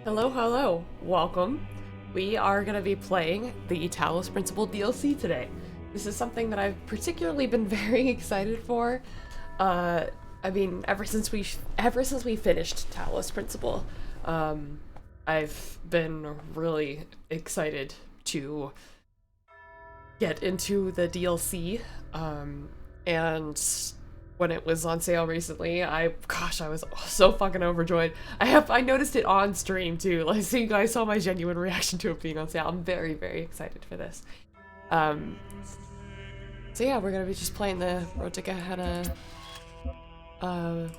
Hello, hello. Welcome. We are going to be playing the Talos Principle DLC today. This is something that I've particularly been very excited for. I mean, ever since we finished Talos Principle, I've been really excited to get into the DLC. And when it was on sale recently, I was so fucking overjoyed. I noticed it on stream too. Like, so you guys saw my genuine reaction to it being on sale. I'm very, very excited for this. So yeah, we're gonna be just playing the Road to Gehenna DLC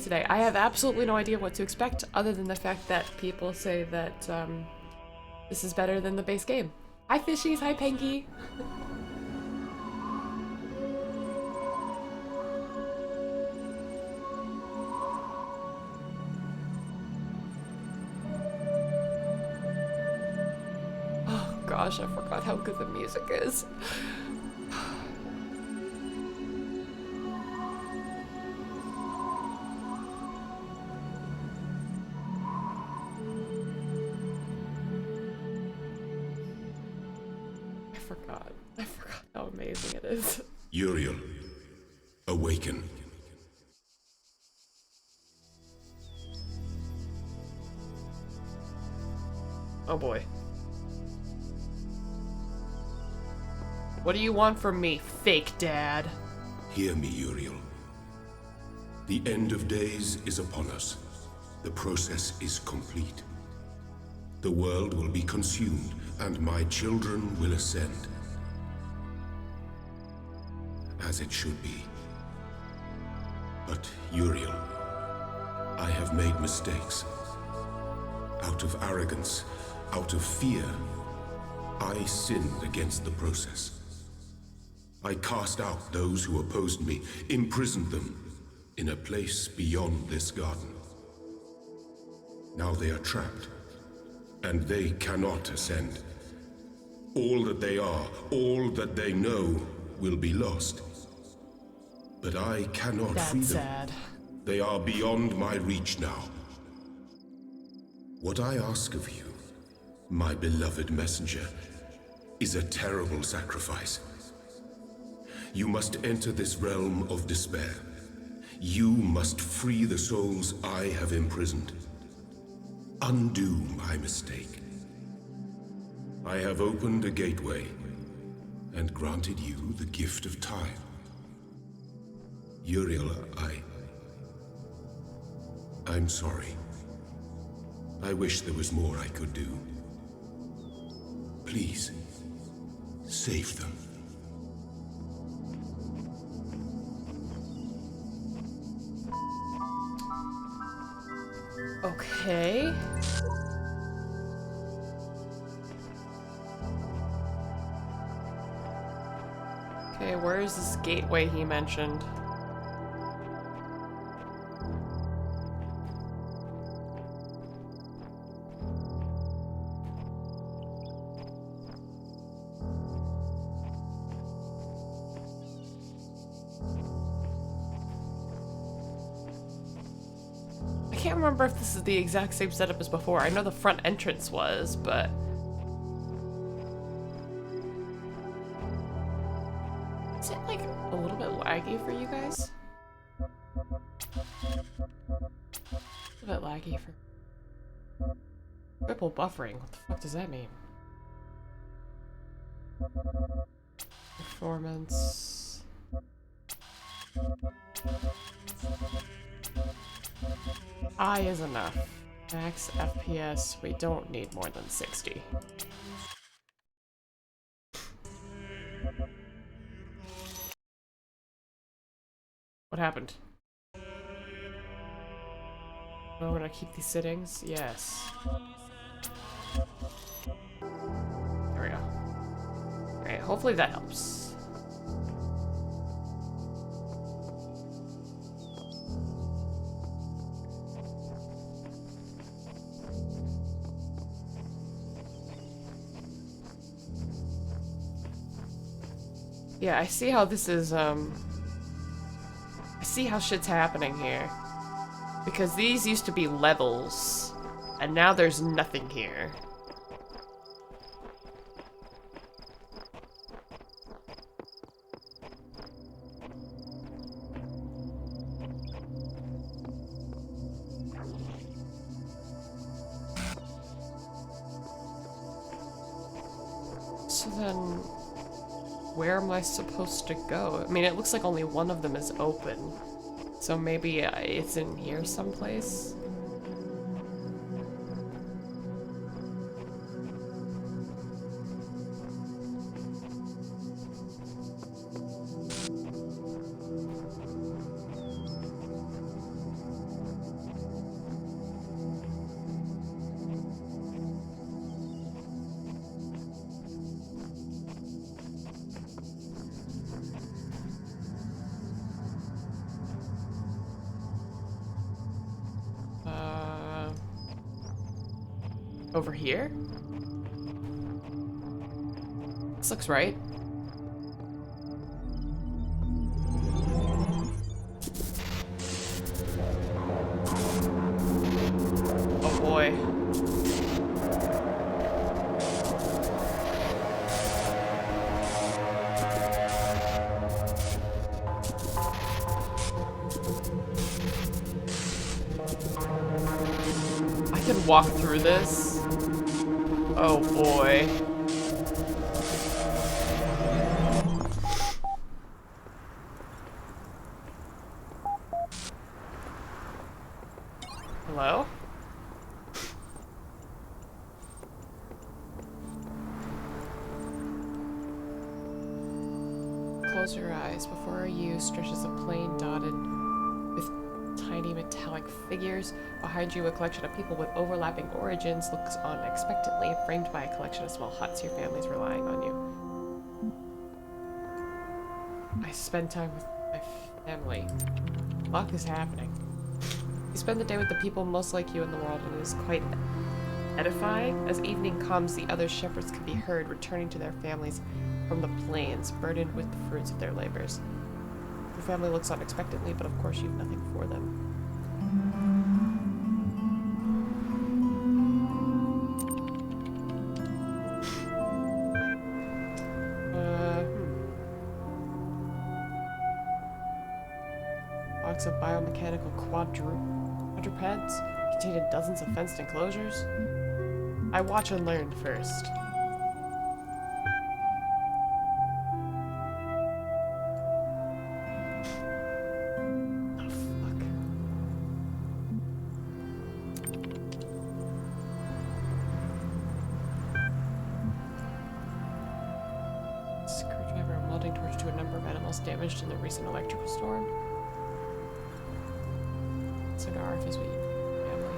today. I have absolutely no idea what to expect other than the fact that people say that this is better than the base game. Hi fishies, hi Panky. Gosh, I forgot how good the music is. I forgot how amazing it is. Uriel, awaken. Oh boy. What do you want from me, fake dad? Hear me, Uriel. The end of days is upon us. The process is complete. The world will be consumed, and my children will ascend. As it should be. But, Uriel, I have made mistakes. Out of arrogance, out of fear, I sinned against the process. I cast out those who opposed me, imprisoned them in a place beyond this garden. Now they are trapped, and they cannot ascend. All that they are, all that they know, will be lost. But I cannot free them. Sad. They are beyond my reach now. What I ask of you, my beloved messenger, is a terrible sacrifice. You must enter this realm of despair. You must free the souls I have imprisoned. Undo my mistake. I have opened a gateway and granted you the gift of time. Uriel, I'm sorry. I wish there was more I could do. Please, save them. Okay. Okay, where is this gateway he mentioned? I can't remember if this is the exact same setup as before. I know the front entrance was, but... Is it, like, a little bit laggy for you guys? A bit laggy for... Triple buffering? What the fuck does that mean? Performance. I is enough. Max FPS, we don't need more than 60. What happened? Oh, we're gonna keep these settings? Yes. There we go. Alright, hopefully that helps. Yeah, I see how this is, I see how shit's happening here. Because these used to be levels, and now there's nothing here. So then, where am I supposed to go? I mean, it looks like only one of them is open. So maybe it's in here someplace? Over here? This looks right. Oh boy. I can walk through this. Oh boy. Hello? Close your eyes. Before you stretches a plane dotted with tiny metallic figures. Behind you, a collection of people with overlapping origins looks on expectantly, framed by a collection of small huts. Your family's relying on you. I spend time with my family. What is happening? You spend the day with the people most like you in the world, and it is quite edifying. As evening comes, the other shepherds can be heard returning to their families from the plains, burdened with the fruits of their labors. Your family looks on expectantly, but of course you've nothing for them. Box of biomechanical quadrupeds containing dozens of fenced enclosures. I watch and learn first. Oh, fuck. Screwdriver and welding torch to a number of animals damaged in the recent electrical storm. Cigar is what you family.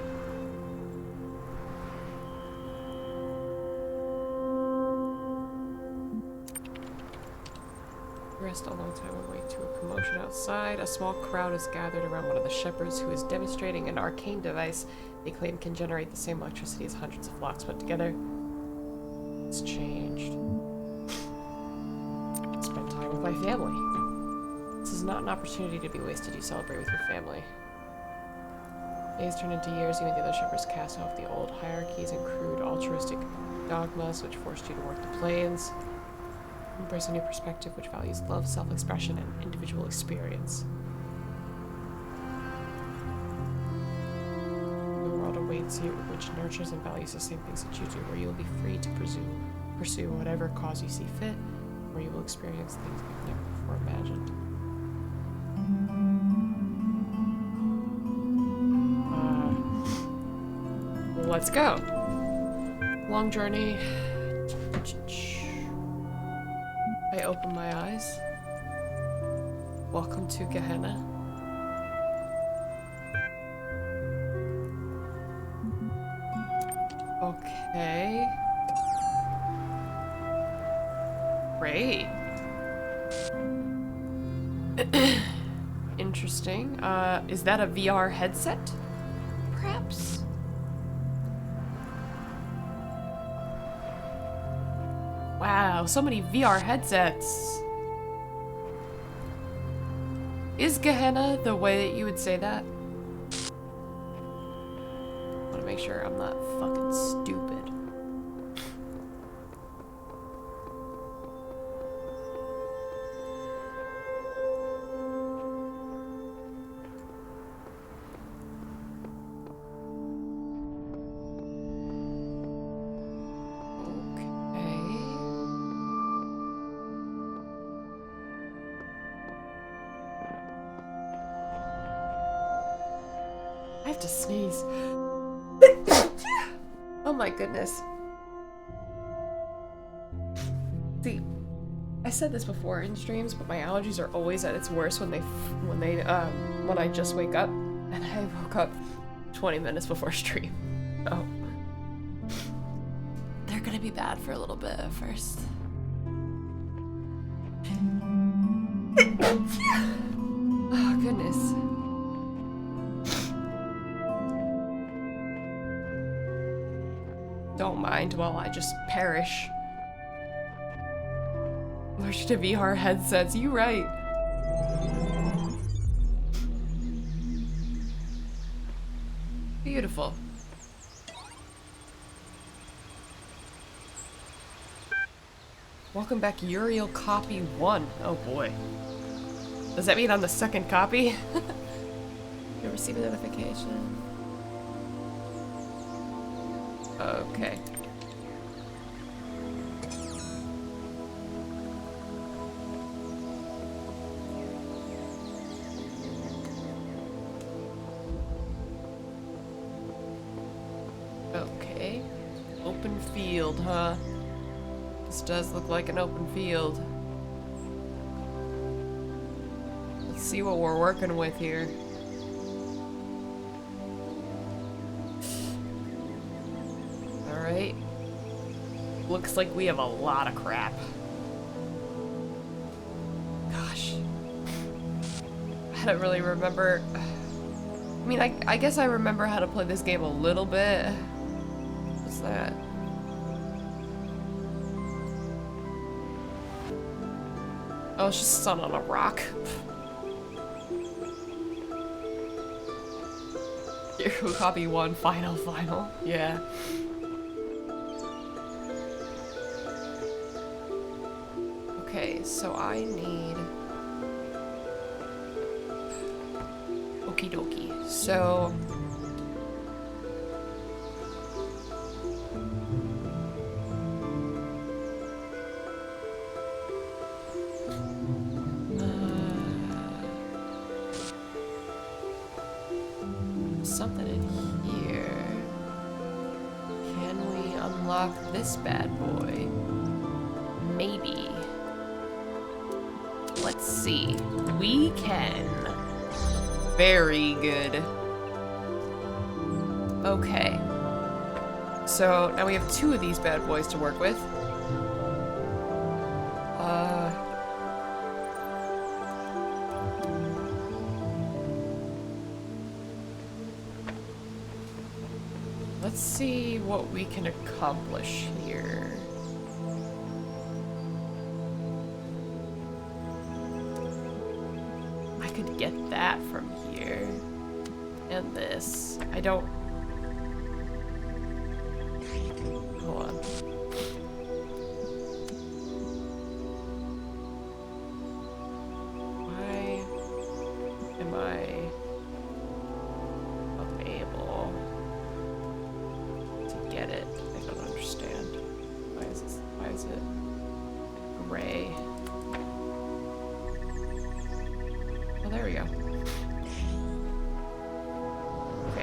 Rest a long time away to a commotion outside. A small crowd is gathered around one of the shepherds who is demonstrating an arcane device they claim can generate the same electricity as hundreds of flocks put together. It's changed. Spend time with my family. This is not an opportunity to be wasted. You celebrate with your family. Days turn into years. You and the other shepherds cast off the old hierarchies and crude altruistic dogmas which forced you to work the plains. Embrace a new perspective which values love, self-expression, and individual experience. The world awaits you, which nurtures and values the same things that you do, where you will be free to pursue pursue whatever cause you see fit, or you will experience things you've never before imagined. Let's go. Long journey. I open my eyes. Welcome to Gehenna. Okay. Great. Interesting. Is that a VR headset? Perhaps? Wow, so many VR headsets. Is Gehenna the way that you would say that? I want to make sure I'm not fucking stupid. I have to sneeze. Oh my goodness. See, I said this before in streams, but my allergies are always at its worst when I just wake up, and I woke up 20 minutes before stream. Oh. They're gonna be bad for a little bit at first. Oh goodness. Don't mind while I just perish. Allergic to VR headsets, you right. Beautiful. Welcome back, Uriel copy 1. Oh boy. Does that mean I'm the second copy? You'll receive a notification. Okay. Okay. Open field, huh? This does look like an open field. Let's see what we're working with here. Alright. Looks like we have a lot of crap. Gosh. I don't really remember. I mean, I guess I remember how to play this game a little bit. What's that? Oh, it's just sun on a rock. Copy 1, final. Yeah. Okay, so I need... Okie dokie. So... something in here. Can we unlock this bad boy? Maybe. Let's see. We can. Very good. Okay. So now we have 2 of these bad boys to work with. Let's see what we can accomplish here. I could get that from here. And this. I don't... Hold on. Why am I unable to get it? I don't understand. Why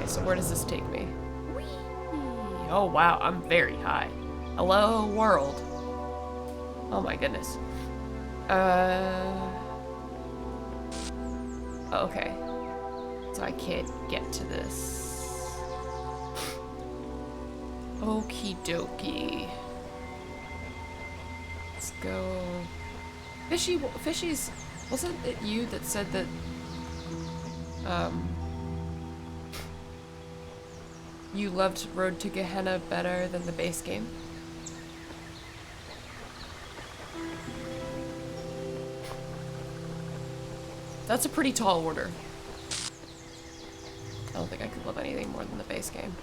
Okay, so where does this take me? Whee! Oh wow, I'm very high. Hello, world. Oh my goodness. Okay. So I can't get to this. Okie dokie. Let's go. Fishies, wasn't it you that said that, you loved Road to Gehenna better than the base game? That's a pretty tall order. I don't think I could love anything more than the base game.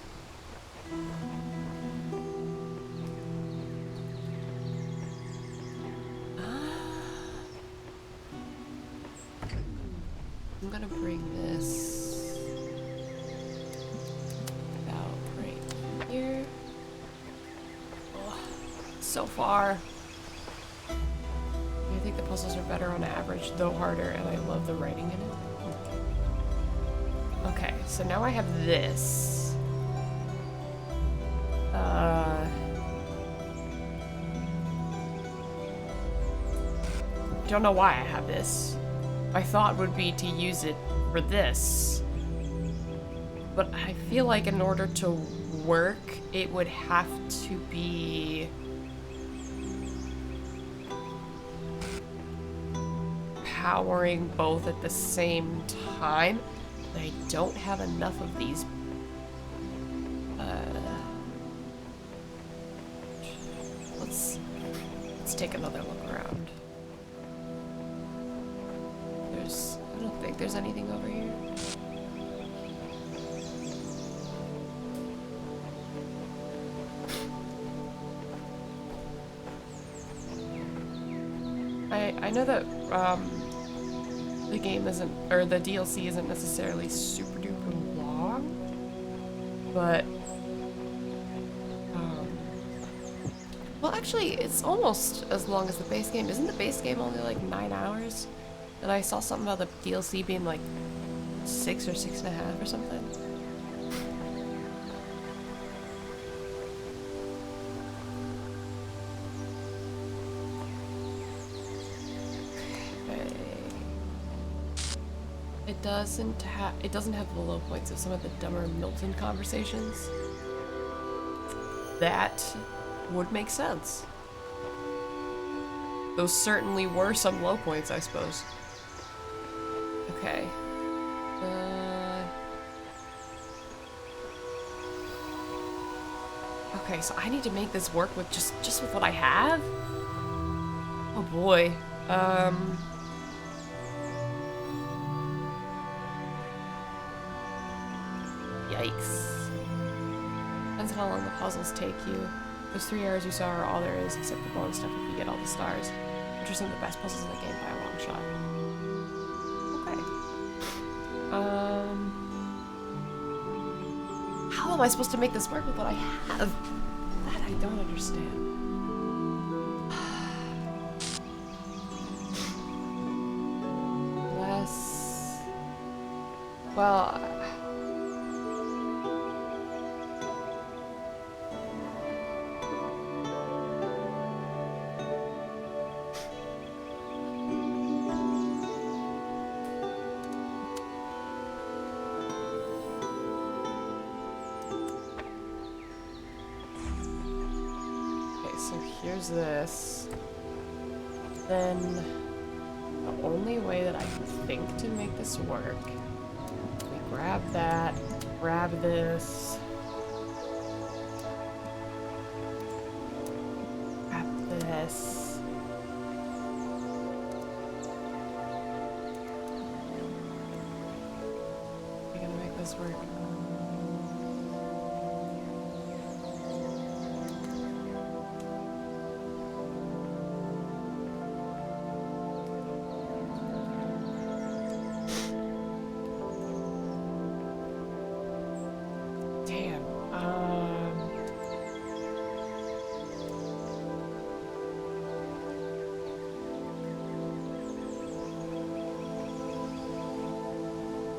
I'm gonna bring this about right here. Oh, so far. I think the puzzles are better on average, though harder, and I love the writing in it. Okay, so now I have this. Don't know why I have this. My thought would be to use it for this. But I feel like in order to work, it would have to be powering both at the same time. But I don't have enough of these. Let's take another look around. I don't think there's anything over here. I know that the game isn't, or the DLC isn't necessarily super duper long, but well, actually, it's almost as long as the base game. Isn't the base game only like 9 hours? And I saw something about the DLC being like 6 or 6.5 or something. Okay. It doesn't have the low points of some of the dumber Milton conversations. That would make sense. Those certainly were some low points, I suppose. Okay. Okay, so I need to make this work with just with what I have? Oh boy. Yikes. Depends on how long the puzzles take you. Those 3 hours you saw are all there is, except the bonus stuff if you get all the stars, which are some of the best puzzles in the game by a long shot. How am I supposed to make this work with what I have? That I don't understand. Less... Well... Here's this. Then the only way that I can think to make this work, we grab that, grab this, grab this. We're gonna make this work.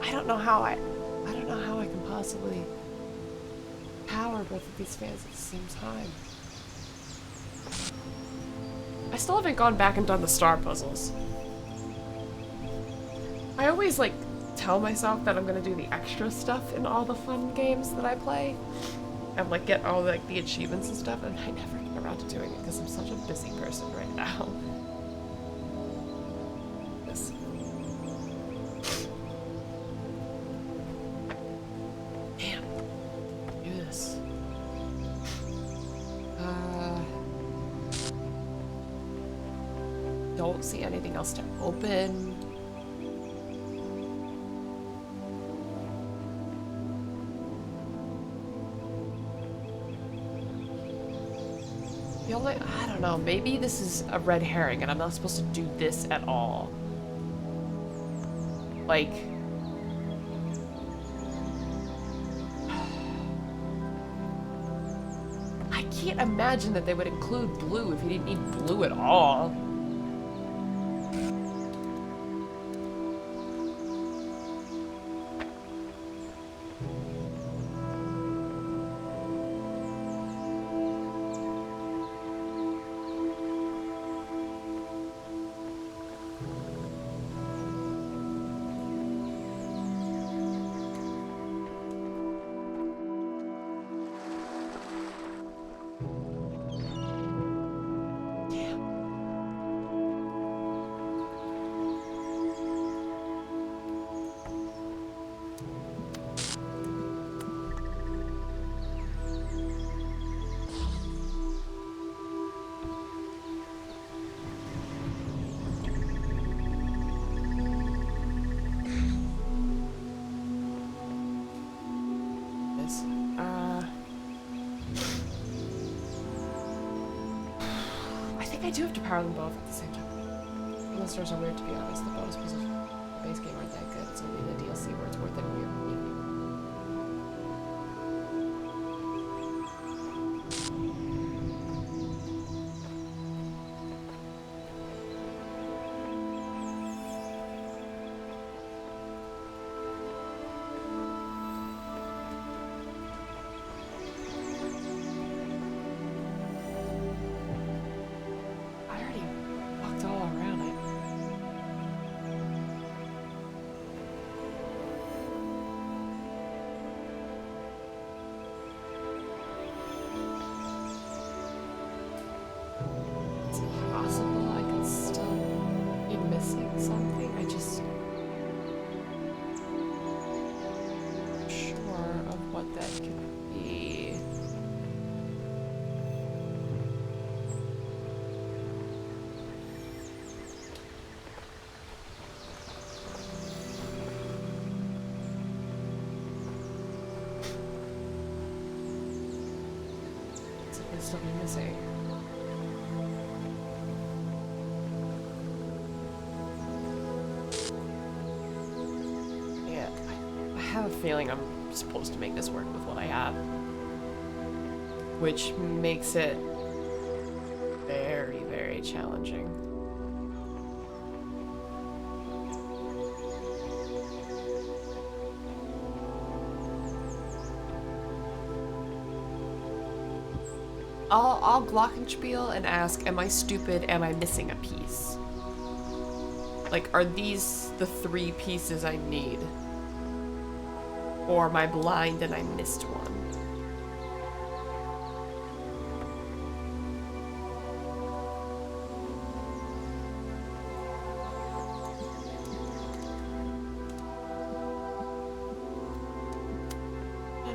I don't know how I don't know how I can possibly power both of these fans at the same time. I still haven't gone back and done the star puzzles. I always, like, tell myself that I'm gonna do the extra stuff in all the fun games that I play. And, like, get all, like, the achievements and stuff, and I never get around to doing it because I'm such a busy person right now. This. Damn. Do this. Don't see anything else to open. I don't know, maybe this is a red herring and I'm not supposed to do this at all. Like... I can't imagine that they would include blue if you didn't need blue at all. I do have to power them both at the same time. The stars are weird, to be honest. The bonus position in the base game aren't that good. It's only the DLC where it's worth it when you're weak. Still be missing. Yeah, I have a feeling I'm supposed to make this work with what I have, which makes it very, very challenging. I'll glockenspiel and ask, am I stupid? Am I missing a piece? Like, are these the 3 pieces I need? Or am I blind and I missed one?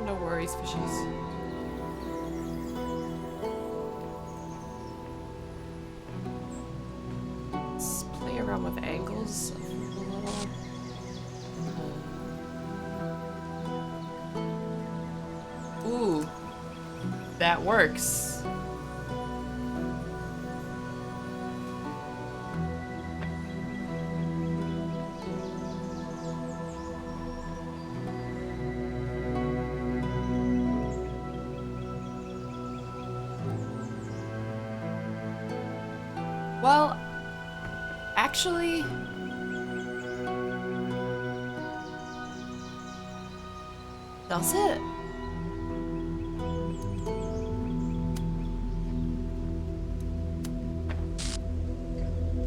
No worries, fishies. With angles a little. Ooh, that works. Well, actually, That's it.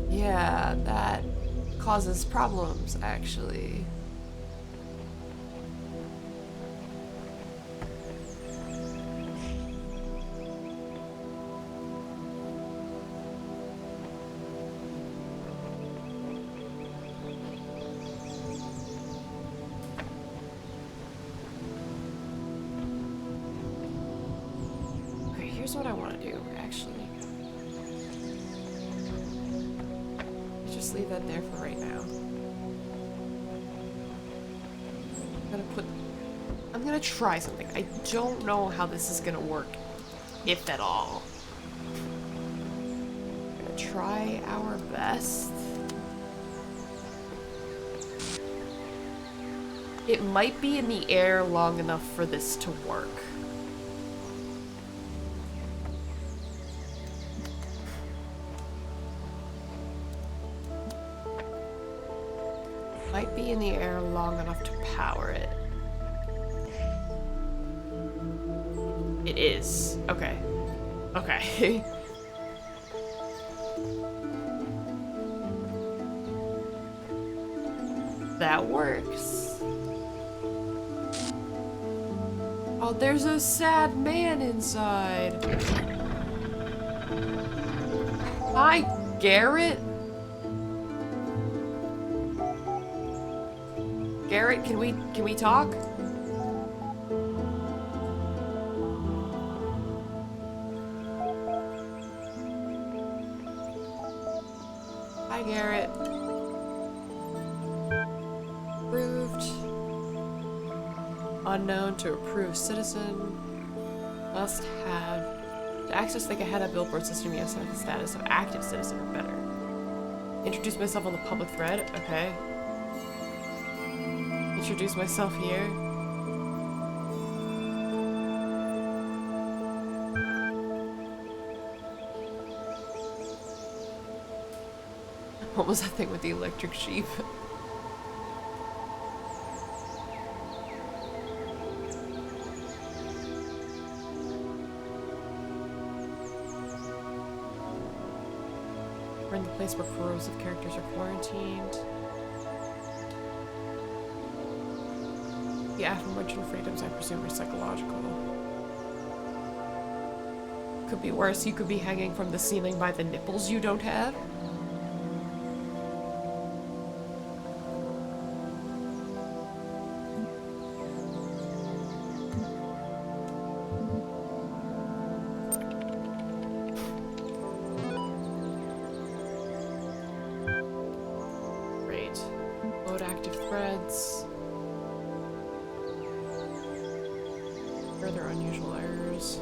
Yeah, that causes problems, actually. Okay, here's what I want to do, actually. Just leave that there for right now. I'm gonna try something. I don't know how this is gonna work, if at all. I'm gonna try our best. It might be in the air long enough for this to work. Might be in the air long enough to power it. It is. Okay. Okay. That works. Oh, there's a sad man inside. Hi, Garrett. Garrett, can we talk? Hi, Garrett. Approved. Unknown to approved citizen. Must have. To access the Gehenna billboard system, yes, have the status of active citizen or better. Introduce myself on the public thread. Okay. Introduce myself here. What was that thing with the electric sheep? We're in the place where corrosive characters are quarantined. The aforementioned freedoms, I presume, are psychological. Could be worse. You could be hanging from the ceiling by the nipples you don't have. Great. Load active threads. Further unusual errors.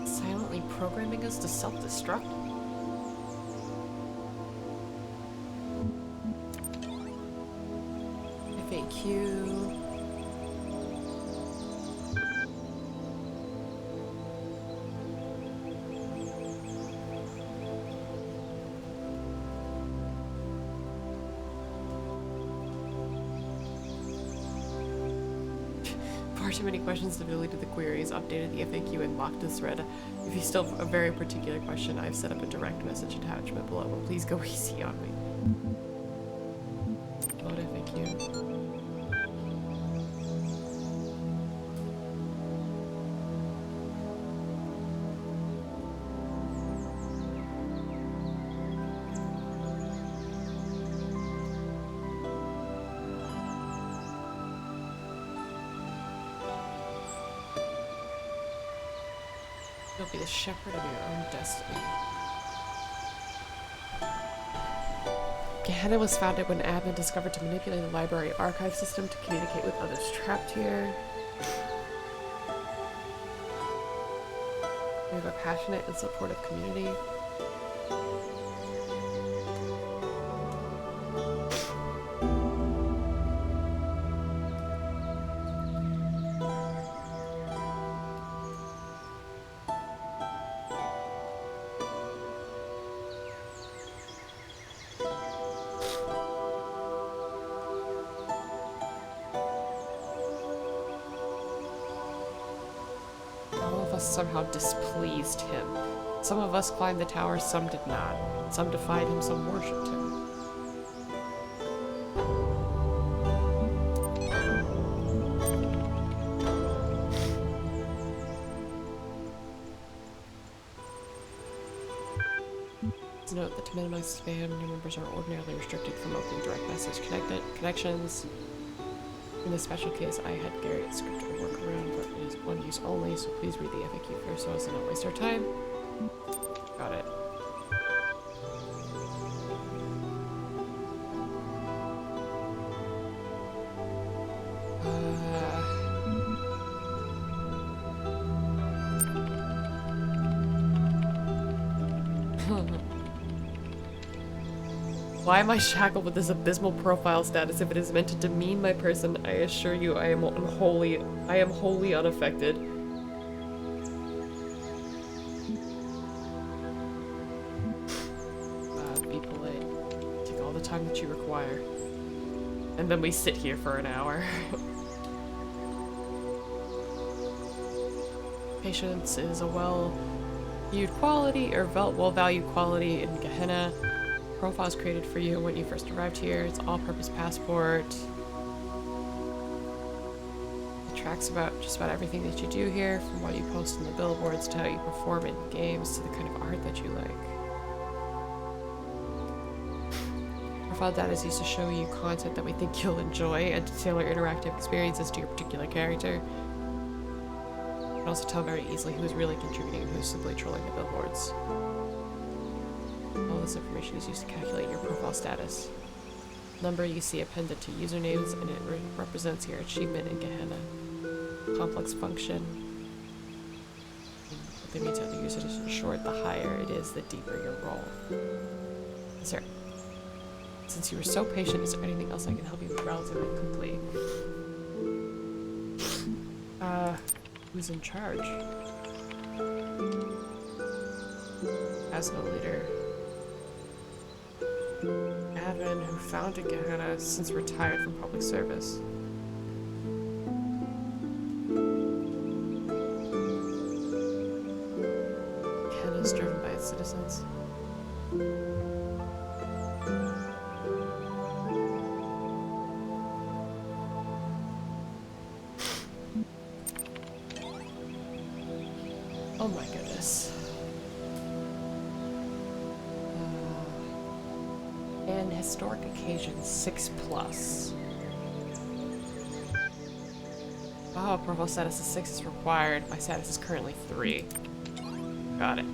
Silently programming us to self-destruct? FAQ. Far too many questions to delete the queries, updated the FAQ, and locked the thread. If you still have a very particular question, I've set up a direct message attachment below, but please go easy on me. Load FAQ. You'll be the shepherd of your own destiny. Gehenna was founded when admin discovered to manipulate the library archive system to communicate with others trapped here. We have a passionate and supportive community. of us somehow displeased him. Some of us climbed the tower, some did not. Some defied him, some worshipped him. Note that to minimize spam, new members are ordinarily restricted from opening direct message connections. In this special case, I had Garrett's script to work around, but it is one use only, so please read the FAQ first so as to not waste our time. Got it. Why am I shackled with this abysmal profile status? If it is meant to demean my person, I assure you I am wholly unaffected. Be polite. Take all the time that you require. And then we sit here for an hour. Patience is a well-viewed quality, or well-valued quality in Gehenna. Profiles created for you when you first arrived here. It's all-purpose passport. It tracks just about everything that you do here, from what you post on the billboards to how you perform in games to the kind of art that you like. Profile data is used to show you content that we think you'll enjoy and to tailor interactive experiences to your particular character. You can also tell very easily who's really contributing and who's simply trolling the billboards. All this information is used to calculate your profile status. Number you see appended to usernames, and it represents your achievement in Gehenna. Complex function. What they mean to the user is, in short, the higher it is, the deeper your role. Sir, since you were so patient, is there anything else I can help you with relatively quickly? Who's in charge? As no leader. Admin who founded Gehenna since retired from public service. Gehenna is driven by its citizens. Oh my goodness. And historic occasions 6+. Oh, profile status is 6 is required. My status is currently 3. Got it.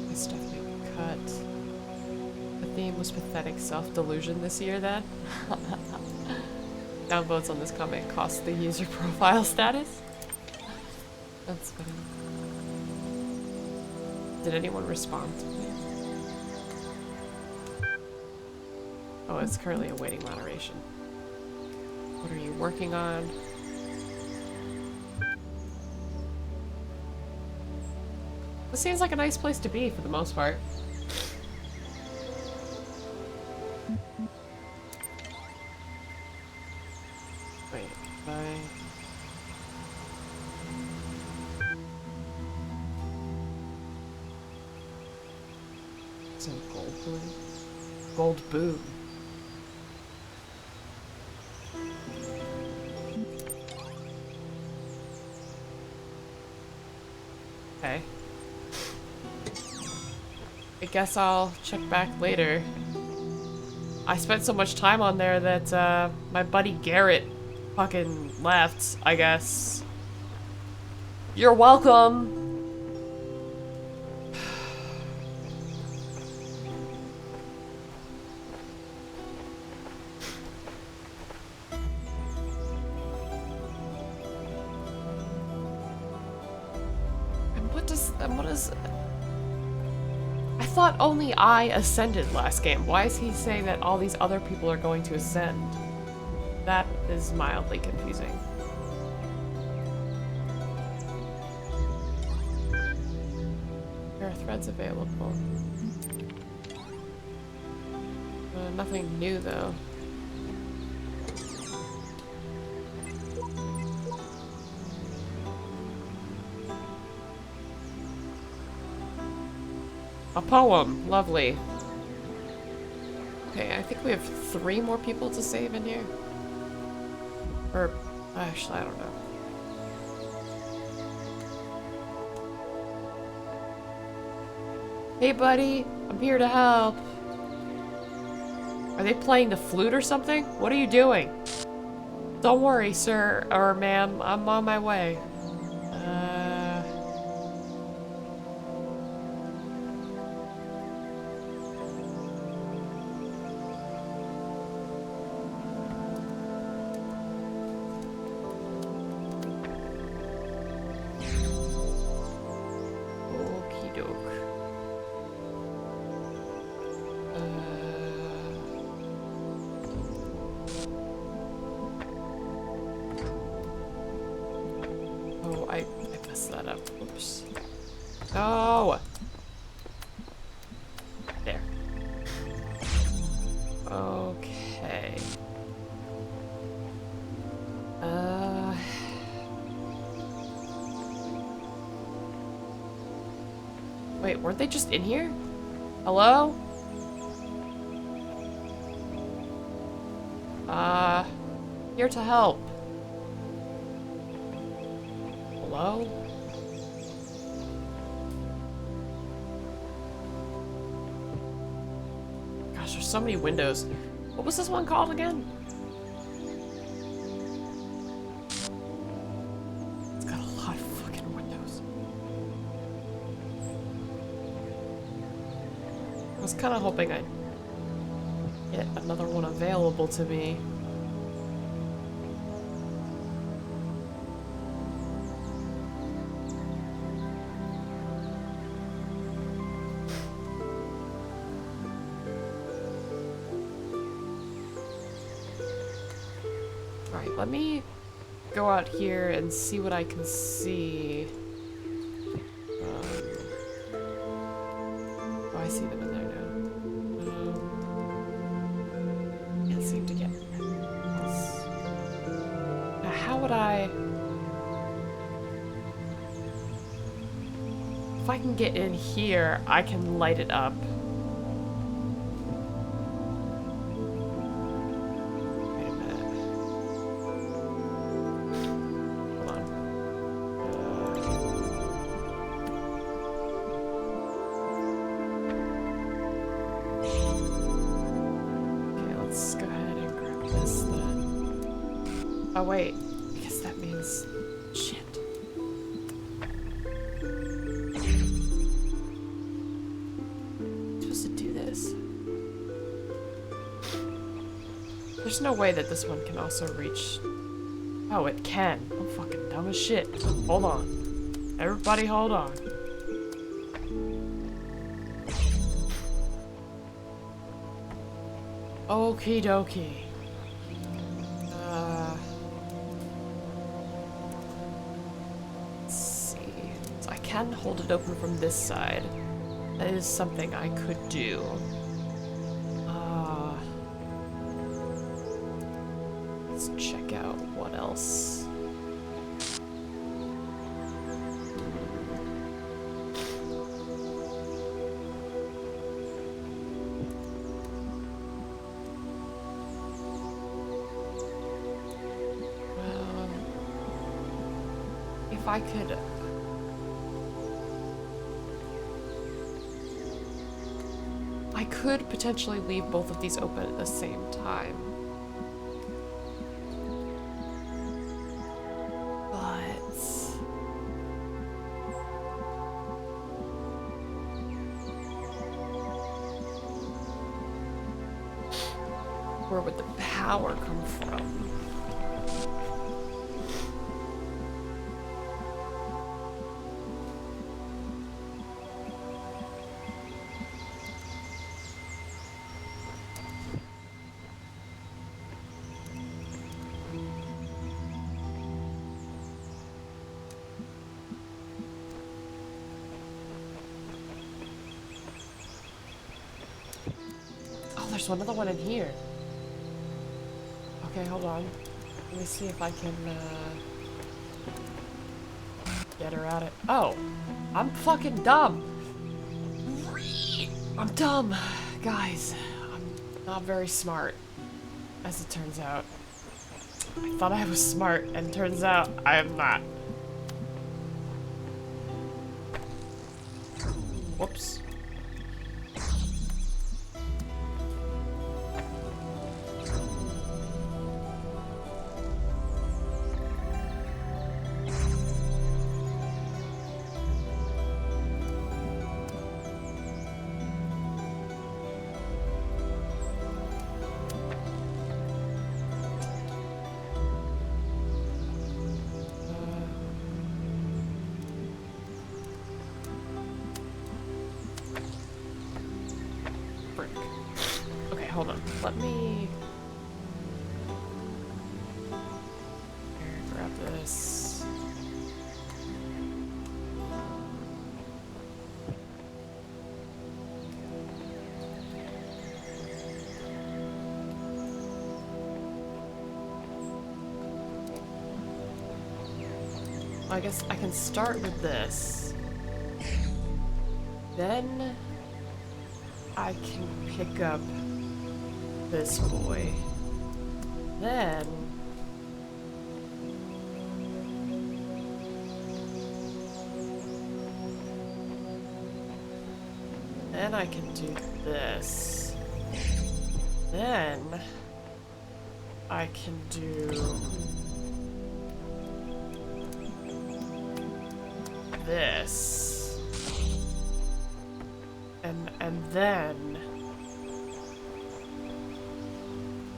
My stuff may be cut. The theme was pathetic self-delusion this year then. Downvotes on this comment cost the user profile status. That's funny. Did anyone respond to me? Oh, it's currently awaiting moderation. What are you working on? This seems like a nice place to be for the most part. Wait, some gold boom. Gold boom. Okay. I guess I'll check back later. I spent so much time on there that my buddy Garrett fucking left, I guess. You're welcome. What is... I thought only I ascended last game. Why is he saying that all these other people are going to ascend? That is mildly confusing. There are threads available. Nothing new though. A poem. Lovely. Okay, I think we have 3 more people to save in here. Or, actually, I don't know. Hey, buddy. I'm here to help. Are they playing the flute or something? What are you doing? Don't worry, sir or ma'am. I'm on my way. Okie doke. Oh, I messed that up. Oops. Oh! There. Okay. Wait, weren't they just in here? Hello? Here to help. Hello? Gosh, there's so many windows. What was this one called again? It's got a lot of fucking windows. I was kind of hoping I'd get another one available to me. Alright, let me go out here and see what I can see. Oh, I see them in there now. Can't seem to get this. Now, how would I... If I can get in here, I can light it up. Oh wait, I guess that means shit. I'm supposed to do this. There's no way that this one can also reach. Oh, it can. I'm fucking dumb as shit. Hold on. Everybody hold on. Okie dokie. Can hold it open from this side. That is something I could do. Let's check out what else. Well, if I could. I could potentially leave both of these open at the same time. But... where would the power come from? There's another one in here. Okay, hold on. Let me see if I can, get her at it. Oh! I'm fucking dumb! I'm dumb, guys. I'm not very smart, as it turns out. I thought I was smart, and turns out I am not. Whoops. Okay, hold on. Let me... Here, grab this. I guess I can start with this. Then... I can pick up this boy. Then I can do this. Then I can do this. And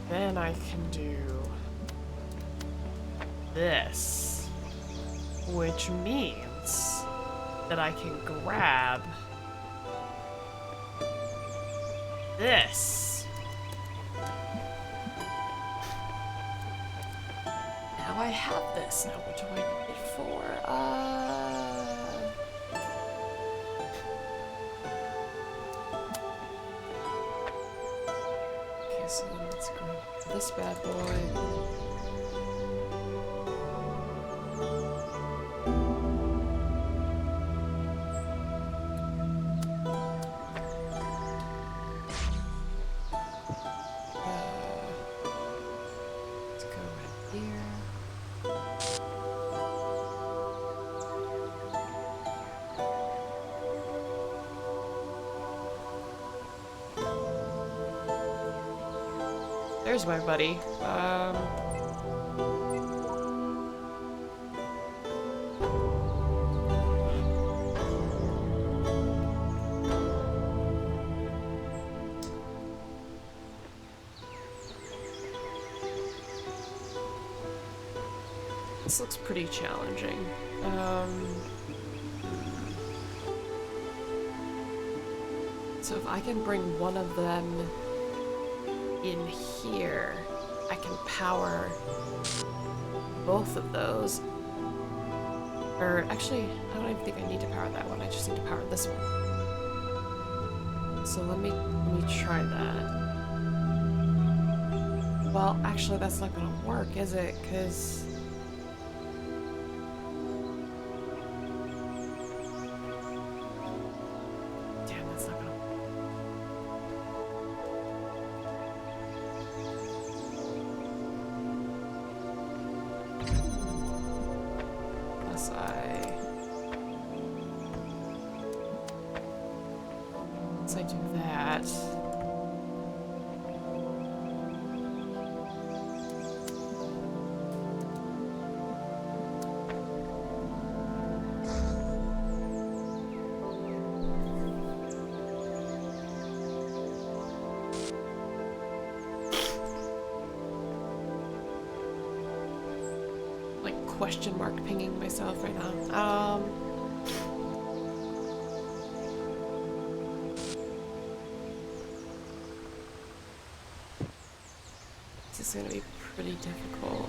then I can do this, which means that I can grab this. Now I have this. Now what do I need it for? Okay, so let's grab this bad boy. There's my buddy. This looks pretty challenging. So if I can bring one of them in here, I can power both of those. Or actually, I don't even think I need to power that one. I just need to power this one. So let me try that. Well, actually, that's not gonna work, is it? 'Cause damn, that's not gonna. Once I do that. Like question mark pinging myself right now. This is gonna be pretty difficult.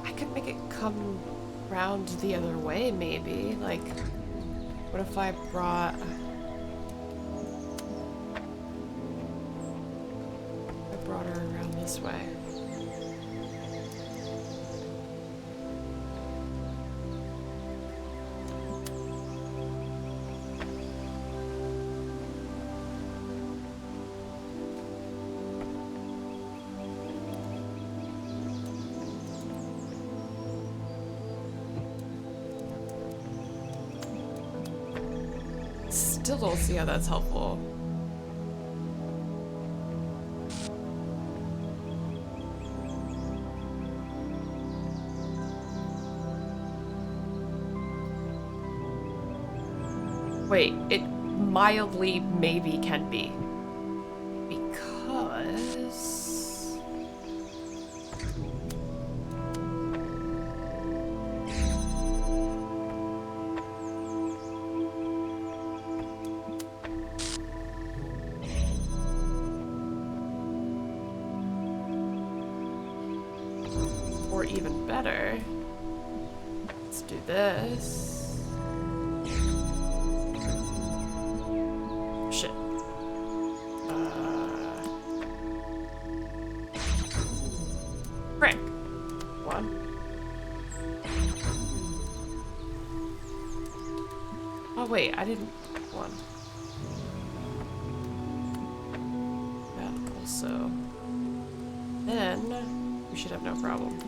I could make it come round the other way, maybe. Like, what if I brought... her around this way. still don't see how that's helpful. Wait, it mildly maybe can be. Because... Or even better, let's do this. Shit. Frick. One. Oh wait, I didn't. One. That also. Then we should have no problem.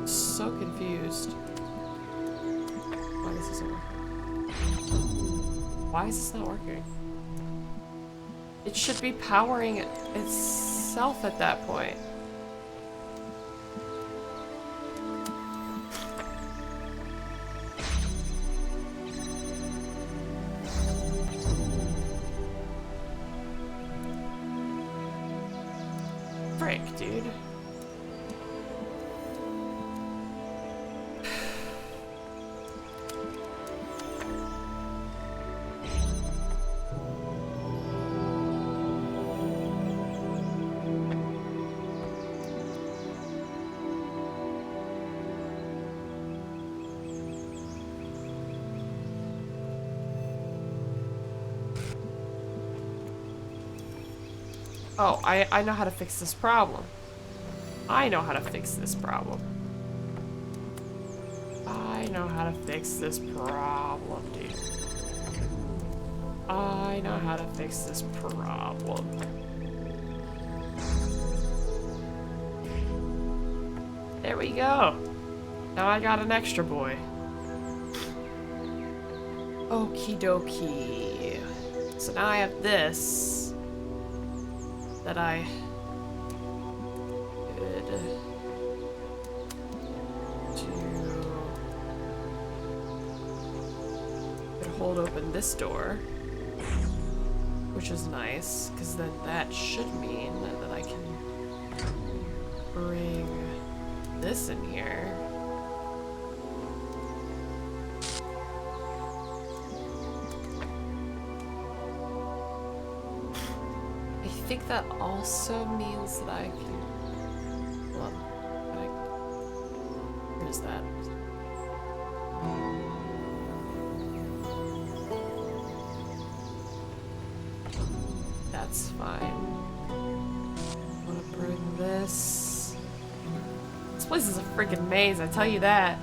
So confused. Why is this not working? Why is this not working? It should be powering itself at that point. Frick, dude. Oh, I know how to fix this problem. I know how to fix this problem. I know how to fix this problem, dude. I know how to fix this problem. There we go. Now I got an extra boy. Okie dokie. So now I have this. That I could hold open this door, which is nice, because then that should mean that I can bring this in here. I think that also means that I can. Well, where is that? That's fine. I'm gonna bring this. This place is a freaking maze, I tell you that.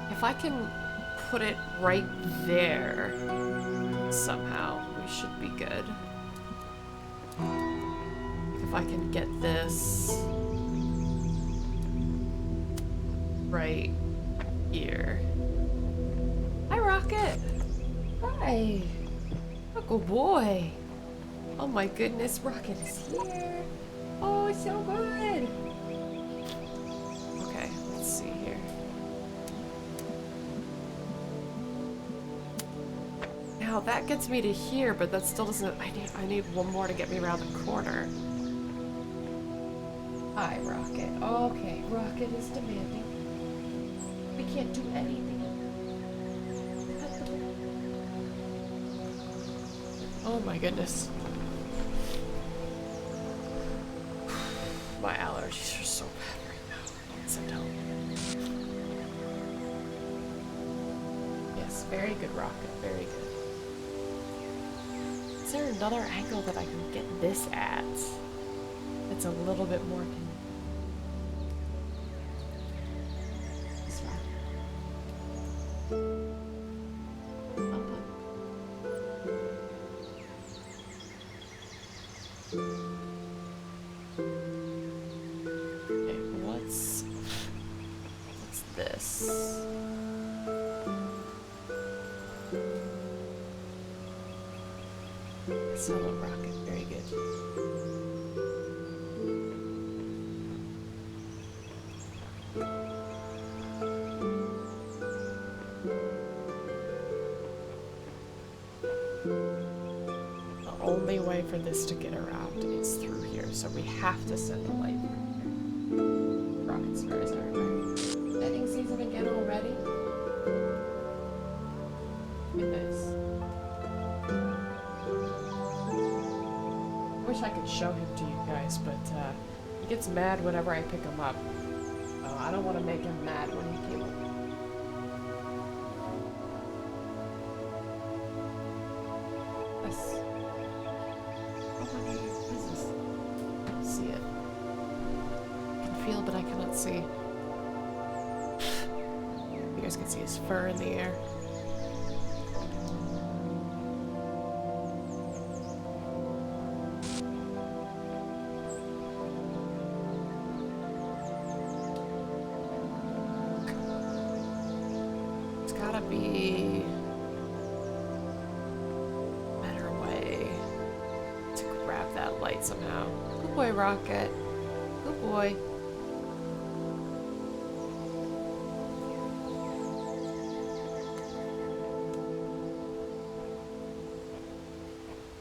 If I can put it right there somehow, we should be good. If I can get this right here. Hi, Rocket! Hi! Oh boy! Oh my goodness, Rocket is here! Oh, it's so good! Okay, let's see here. Now that gets me to here, but that still doesn't. I need one more to get me around the corner. Hi, Rocket. Okay, Rocket is demanding. We can't do anything. Oh my goodness. My allergies are so bad right now. Sit down. Very good rocket, very good. Is there another angle that I can get this at? It's a little bit more this rocket. Okay, what's this? Solo rocket, very good. The only way for this to get around is through here, so we have to send the light through here. Rocket stars are everywhere. Ending season again already? Goodness. I wish I could show him to you guys, but he gets mad whenever I pick him up. So I don't want to make him mad when he came up. Yes. Oh my god, what is this? I don't see it. I can feel, but I cannot see. You guys can see his fur in the air. Be a better way to grab that light somehow. Good boy, Rocket. Good boy.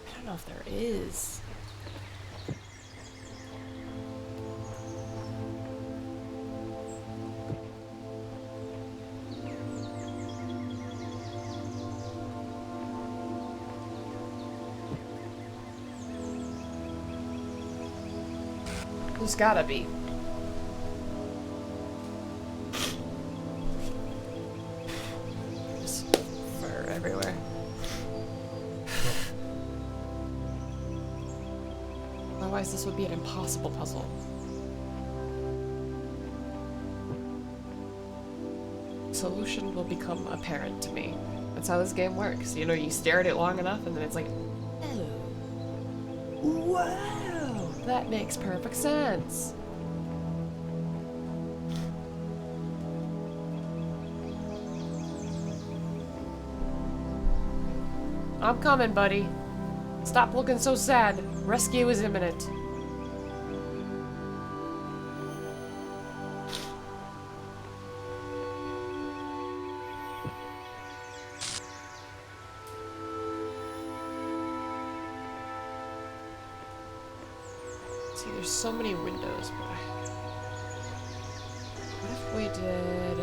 I don't know if there is. There's gotta be. There's fur everywhere. Otherwise, this would be an impossible puzzle. Solution will become apparent to me. That's how this game works. You know, you stare at it long enough, and then it's like, oh, wow. That makes perfect sense. I'm coming, buddy. Stop looking so sad. Rescue is imminent. See, there's so many windows, but what if we did...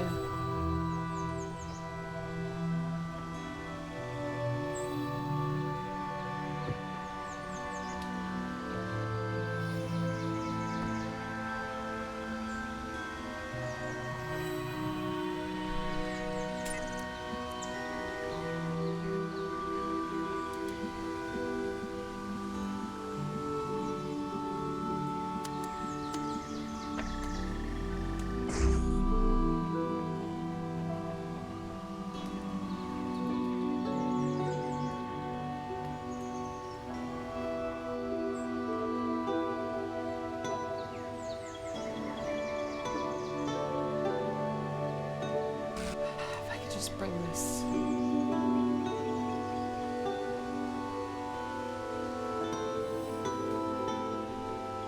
Just bring this.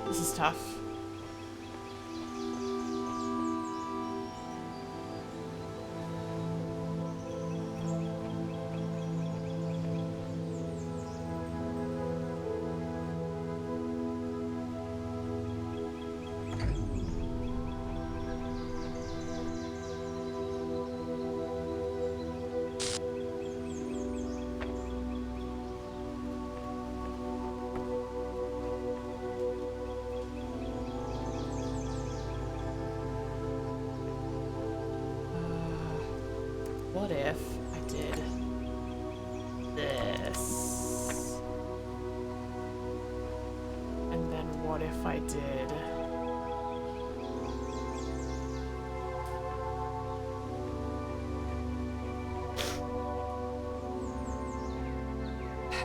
This is tough. What if I did this. And then what if I did...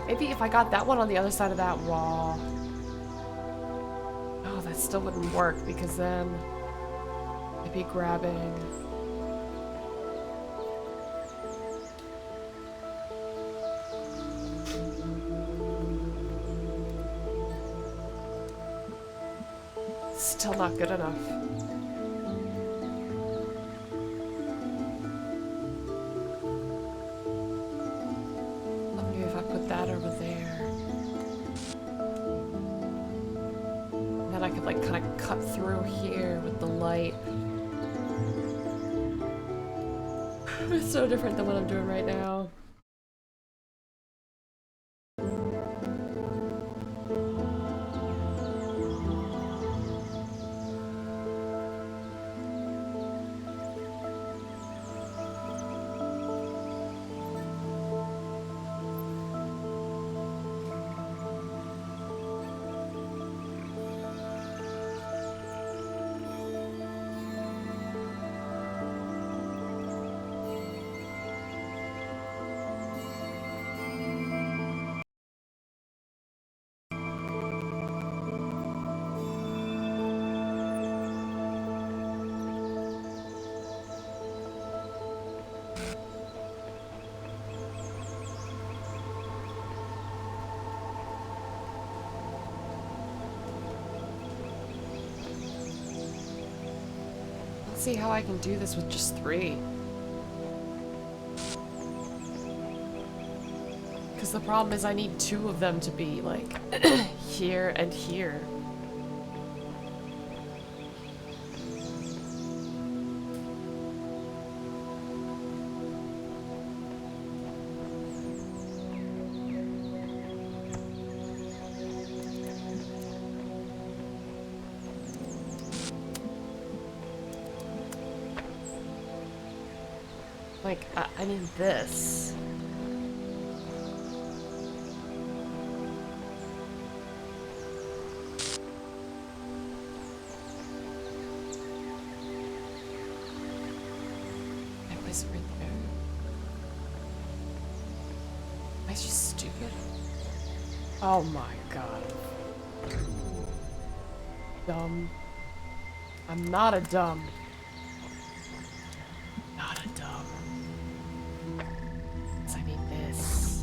Maybe if I got that one on the other side of that wall. Oh, that still wouldn't work because then I'd be grabbing. Still not good enough. Maybe if I put that over there. And then I could like kind of cut through here with the light. It's so different than what I'm doing right now. See how I can do this with just 3. Because the problem is I need 2 of them to be like here and here. Like, I need this. I place it right there. Am I just stupid? Oh my god. Dumb. I'm not a dumb. Not a dumb. I need this.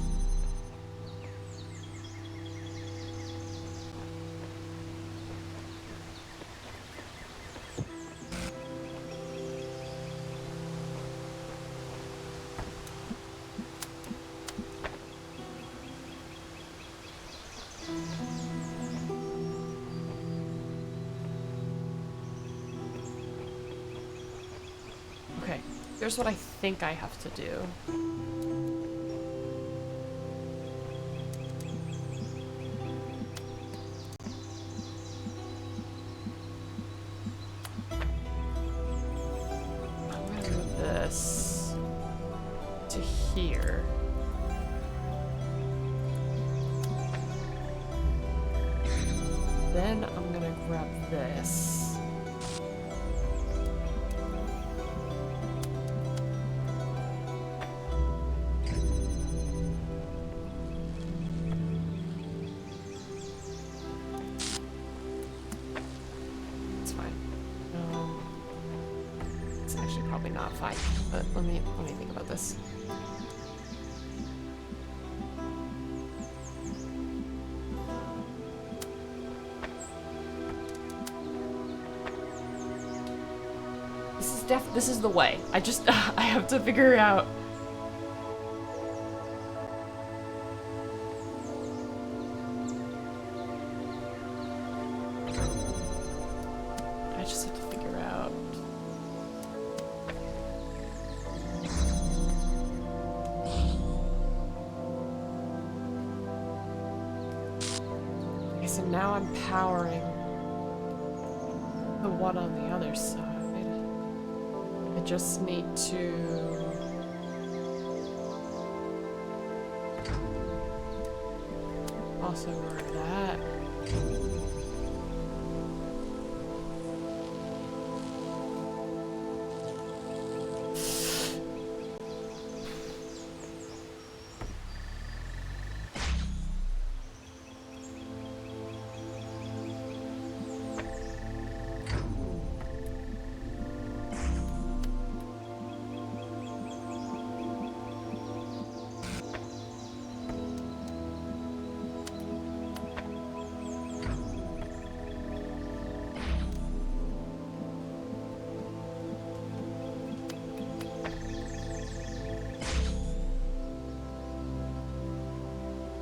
Okay, here's what I think I have to do. This to here. Then I'm gonna grab this. It's fine. It's actually probably not fine, but let me think about this. This is the way. I just I have to figure it out. I just have to figure out. Okay, so now I'm powering the one on the other side. I just need to Also word that.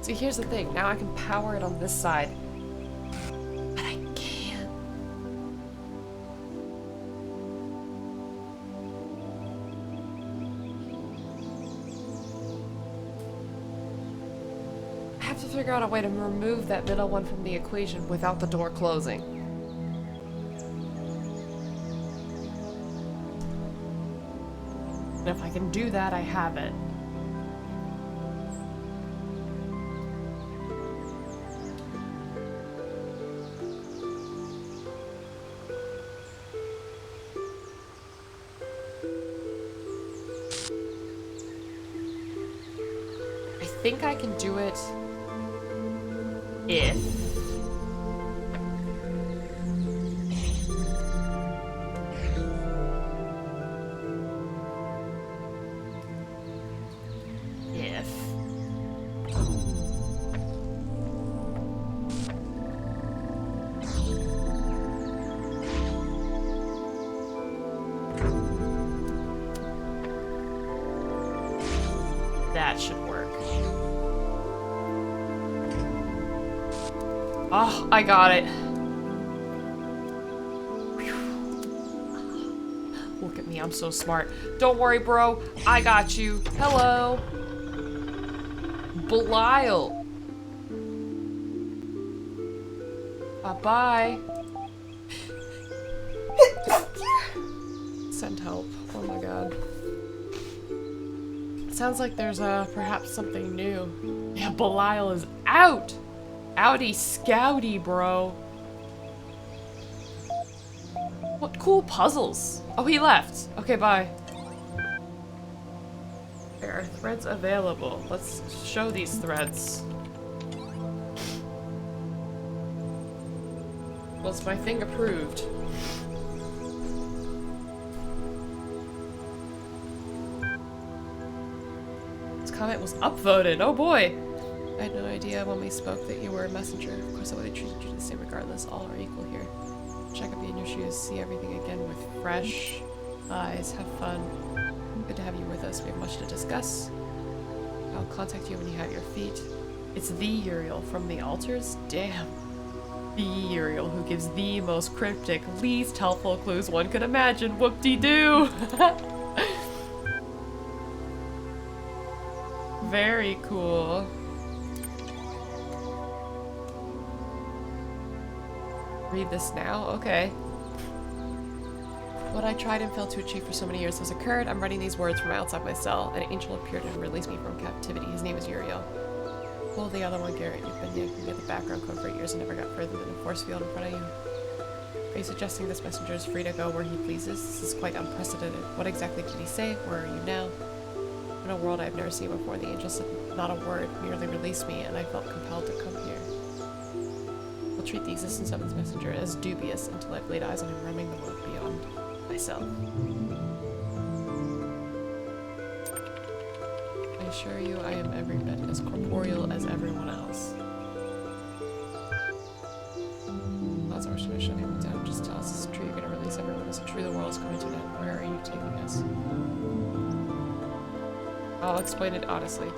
See, here's the thing. Now I can power it on this side. But I can't. I have to figure out a way to remove that middle one from the equation without the door closing. And if I can do that, I have it. I think I can do it if that should work. Oh, I got it. Whew. Look at me, I'm so smart. Don't worry, bro. I got you. Hello. Belial. Bye-bye. Send help. Oh my god. Sounds like there's perhaps something new. Yeah, Belial is out! Outy scouty, bro. What cool puzzles. Oh, he left. Okay, bye. There are threads available. Let's show these threads. Was my thing approved? This comment was upvoted. Oh boy! I had no idea when we spoke that you were a messenger. Of course I would have treated you the same regardless. All are equal here. Check up in your shoes, see everything again with fresh eyes. Have fun. Good to have you with us. We have much to discuss. I'll contact you when you have your feet. It's the Uriel from the altars? Damn. The Uriel who gives the most cryptic, least helpful clues one could imagine. Whoop-de-doo! Very cool. Read this now? Okay. What I tried and failed to achieve for so many years has occurred. I'm writing these words from outside my cell. An angel appeared and released me from captivity. His name is Uriel. Pull the other one, Garrett. You've been yanking at the background code for years and never got further than a force field in front of you. Are you suggesting this messenger is free to go where he pleases? This is quite unprecedented. What exactly did he say? Where are you now? In a world I've never seen before, the angel said not a word, merely released me, and I felt compelled to come here. I'll treat the existence of this messenger as dubious until I've laid eyes on him roaming the world beyond myself. I assure you I am every bit as corporeal as everyone else. Odds are to shut him down. Just tell us it's true you're going to release everyone. Is it true the world is coming to an end? Where are you taking us? I'll explain it honestly.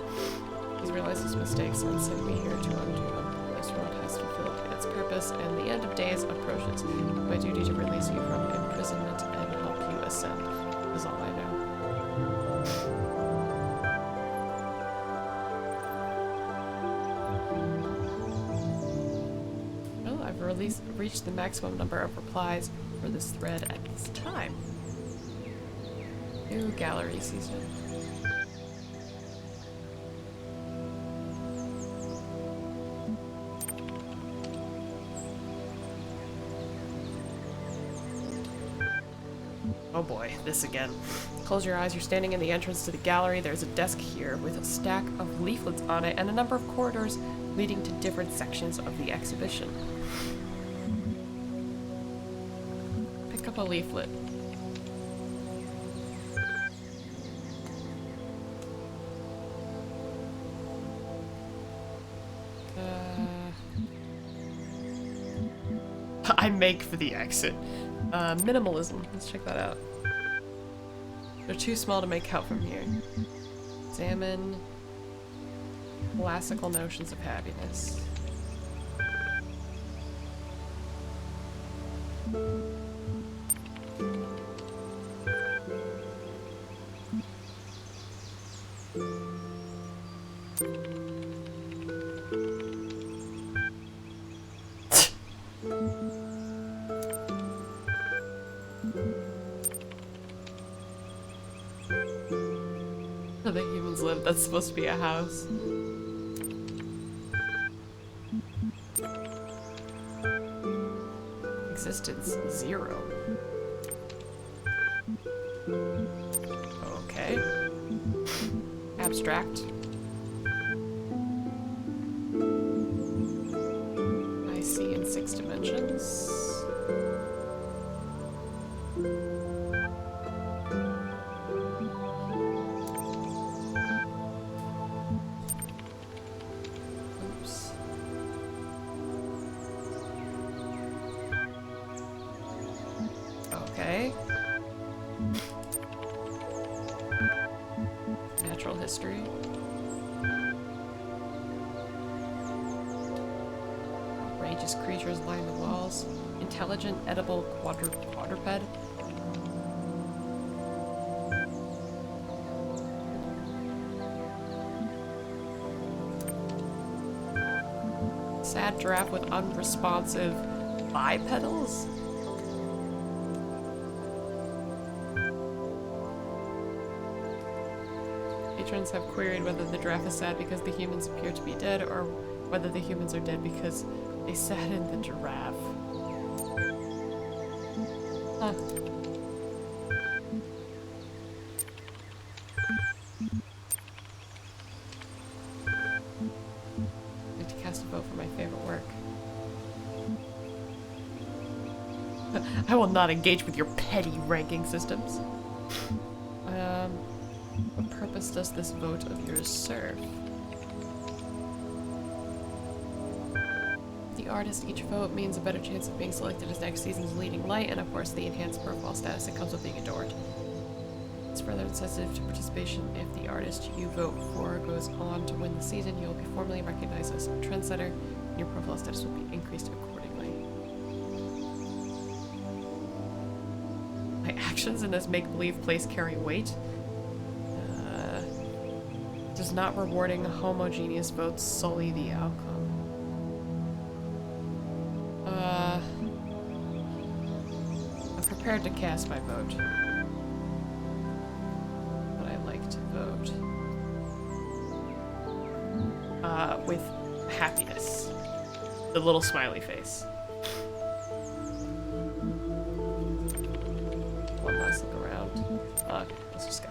He's realized his mistakes and sent me here to undo them. This world has fulfilled its purpose, and the end of days approaches. My duty to release you from imprisonment and help you ascend is all I know. Well, I've reached the maximum number of replies for this thread at this time. New gallery season. Oh boy, this again. Close your eyes, you're standing in the entrance to the gallery. There's a desk here with a stack of leaflets on it and a number of corridors leading to different sections of the exhibition. Pick up a leaflet. I make for the exit. Minimalism. Let's check that out. They're too small to make out from here. Examine classical notions of happiness. The humans live. That's supposed to be a house. Existence 0. Okay. Abstract. I see in 6 dimensions. Okay. Natural history. Outrageous creatures line the walls. Intelligent, edible quadruped. Sad giraffe with unresponsive bipedals. Patrons have queried whether the giraffe is sad because the humans appear to be dead, or whether the humans are dead because they saddened the giraffe. Huh. I need to cast a vote for my favorite work. I will not engage with your petty ranking systems. What purpose does this vote of yours serve? The artist, each vote means a better chance of being selected as next season's leading light, and of course the enhanced profile status that comes with being adored. It's further insensitive to participation. If the artist you vote for goes on to win the season, you'll be formally recognized as a trendsetter, and your profile status will be increased accordingly. My actions in this make-believe place carry weight. Does not rewarding homogeneous votes sully the outcome. I'm prepared to cast my vote. But I like to vote. With happiness. The little smiley face. One last look around. Okay, let's just go.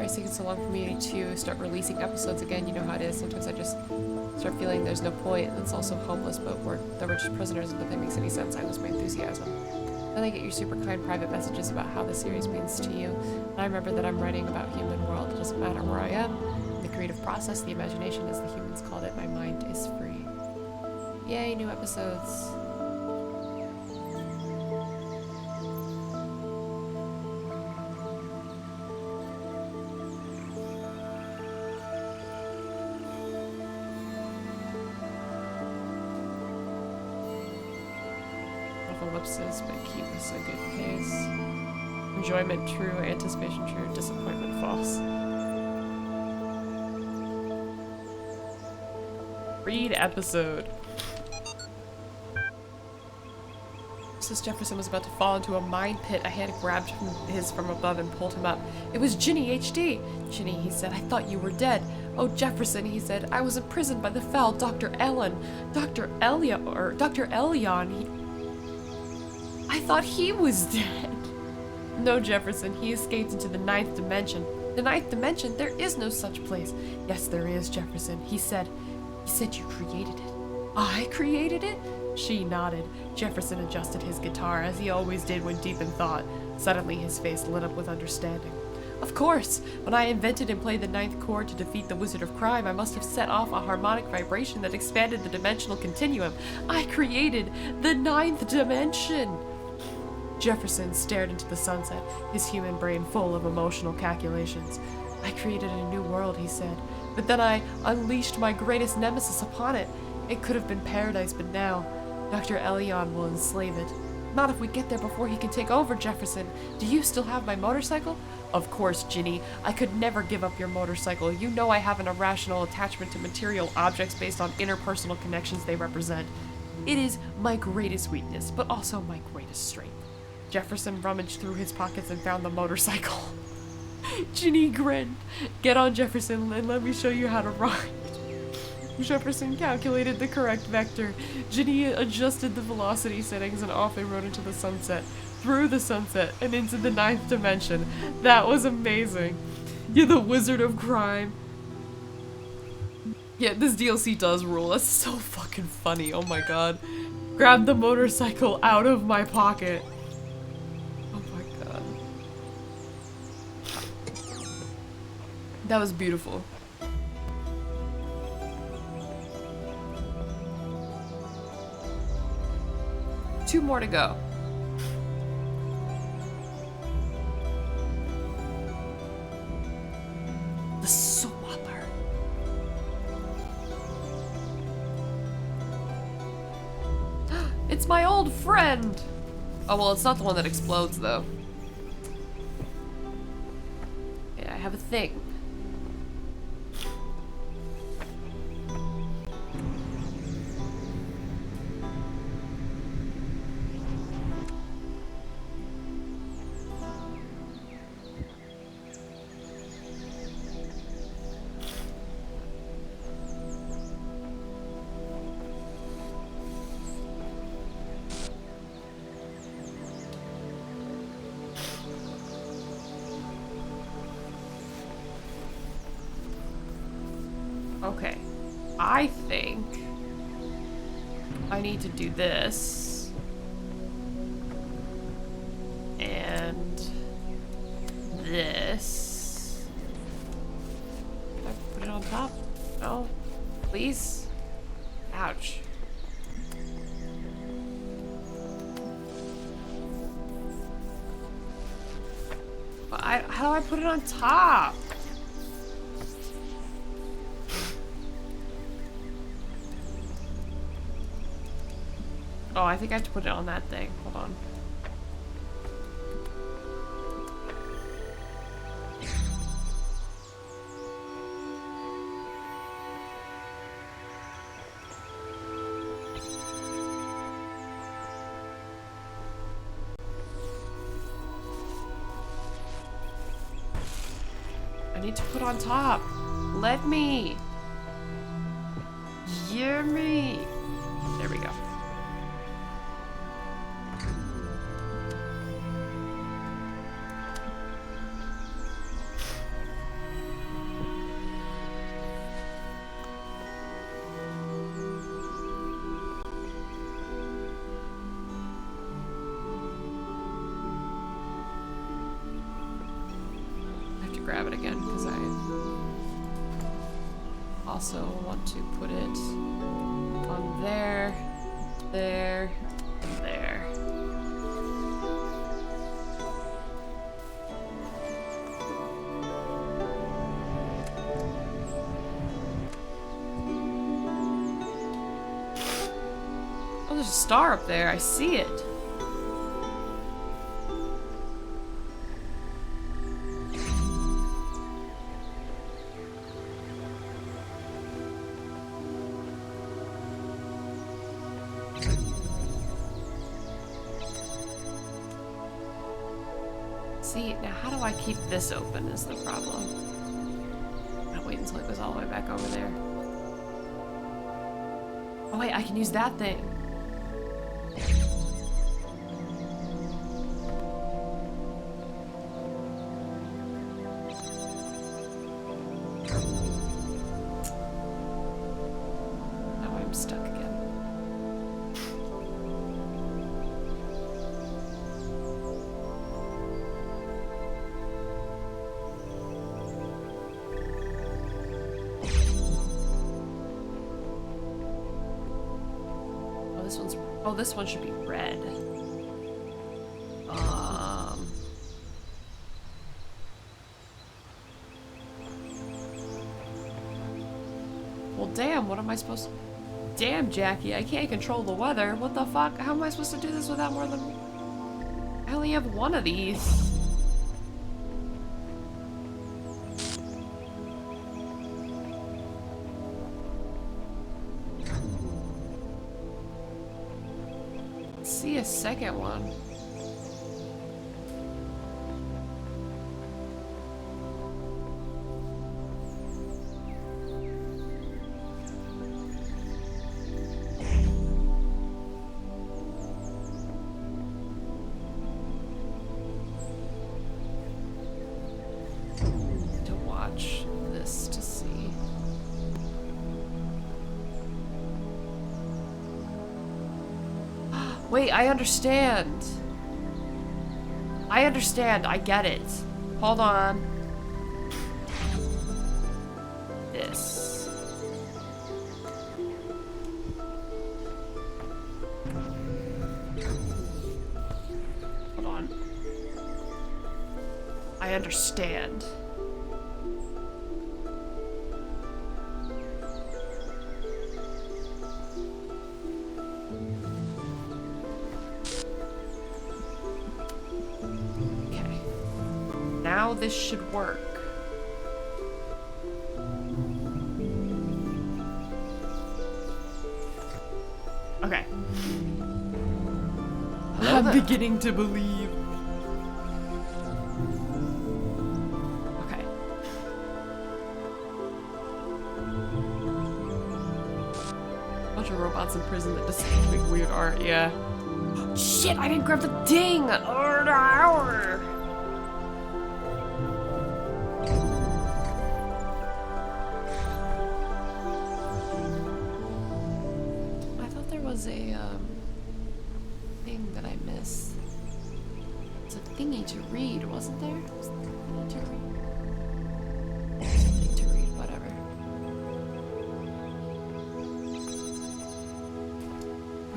Taking so long for me to start releasing episodes again. You know how it is. Sometimes I just start feeling there's no point, and it's also hopeless, but we're just prisoners and nothing makes any sense. I lose my enthusiasm. Then I get your super kind private messages about how the series means to you, and I remember that I'm writing about human world. It doesn't matter where I am. The creative process, the imagination, as the humans called it, my mind is free. Yay, new episodes. Ellipsis, but keep us a good pace. Enjoyment true, anticipation true, disappointment false. Read episode. Just as Jefferson was about to fall into a mine pit, a hand grabbed his from above and pulled him up. It was Ginny HD. Ginny, he said, I thought you were dead. Oh, Jefferson, he said, I was imprisoned by the foul Dr. Ellen. Dr. Elion, I thought he was dead. No, Jefferson, he escaped into the 9th dimension. The 9th dimension? There is no such place. Yes, there is, Jefferson. He said you created it. I created it? She nodded. Jefferson adjusted his guitar, as he always did when deep in thought. Suddenly, his face lit up with understanding. Of course! When I invented and played the 9th chord to defeat the Wizard of Crime, I must have set off a harmonic vibration that expanded the dimensional continuum. I created the 9th dimension! Jefferson stared into the sunset, his human brain full of emotional calculations. I created a new world, he said, but then I unleashed my greatest nemesis upon it. It could have been paradise, but now, Dr. Elion will enslave it. Not if we get there before he can take over, Jefferson. Do you still have my motorcycle? Of course, Ginny. I could never give up your motorcycle. You know I have an irrational attachment to material objects based on interpersonal connections they represent. It is my greatest weakness, but also my greatest strength. Jefferson rummaged through his pockets and found the motorcycle. Ginny grinned. Get on, Jefferson, and let me show you how to ride. Jefferson calculated the correct vector. Ginny adjusted the velocity settings and off they rode into the sunset. Through the sunset and into the 9th dimension. That was amazing. You're the Wizard of Crime. Yeah, this DLC does rule. That's so fucking funny. Oh my god. Grab the motorcycle out of my pocket. Oh my god. That was beautiful. Two more to go. The swapper. It's my old friend! Oh, well, it's not the one that explodes, though. Yeah, I have a thing. Okay, I think I need to do this and this. Can I put it on top? No, please. Ouch. But how do I put it on top? Oh, I think I have to put it on that thing. Hold on. I need to put on top. Let me. Hear me. There we go. Grab it again because I also want to put it on there, there, and there. Oh, there's a star up there. I see it. See, now how do I keep this open is the problem. Oh, wait, until it goes all the way back over there. Oh wait, I can use that thing. Now I'm stuck again. Oh, this one should be red. Well, damn, what am I supposed to... Damn, Jackie, I can't control the weather. What the fuck? How am I supposed to do this without more than... I only have one of these. See a second one. To watch this to see. Wait, I understand. I understand. I get it. Hold on. This. Hold on. I understand. Now this should work. Okay. I'm beginning to believe. Okay. Bunch of robots in prison that just make weird art, yeah. Shit, I didn't grab the ding! Hour. A thing that I missed. It's a thingy to read, wasn't there? Was there a thingy to read? Something to read, whatever.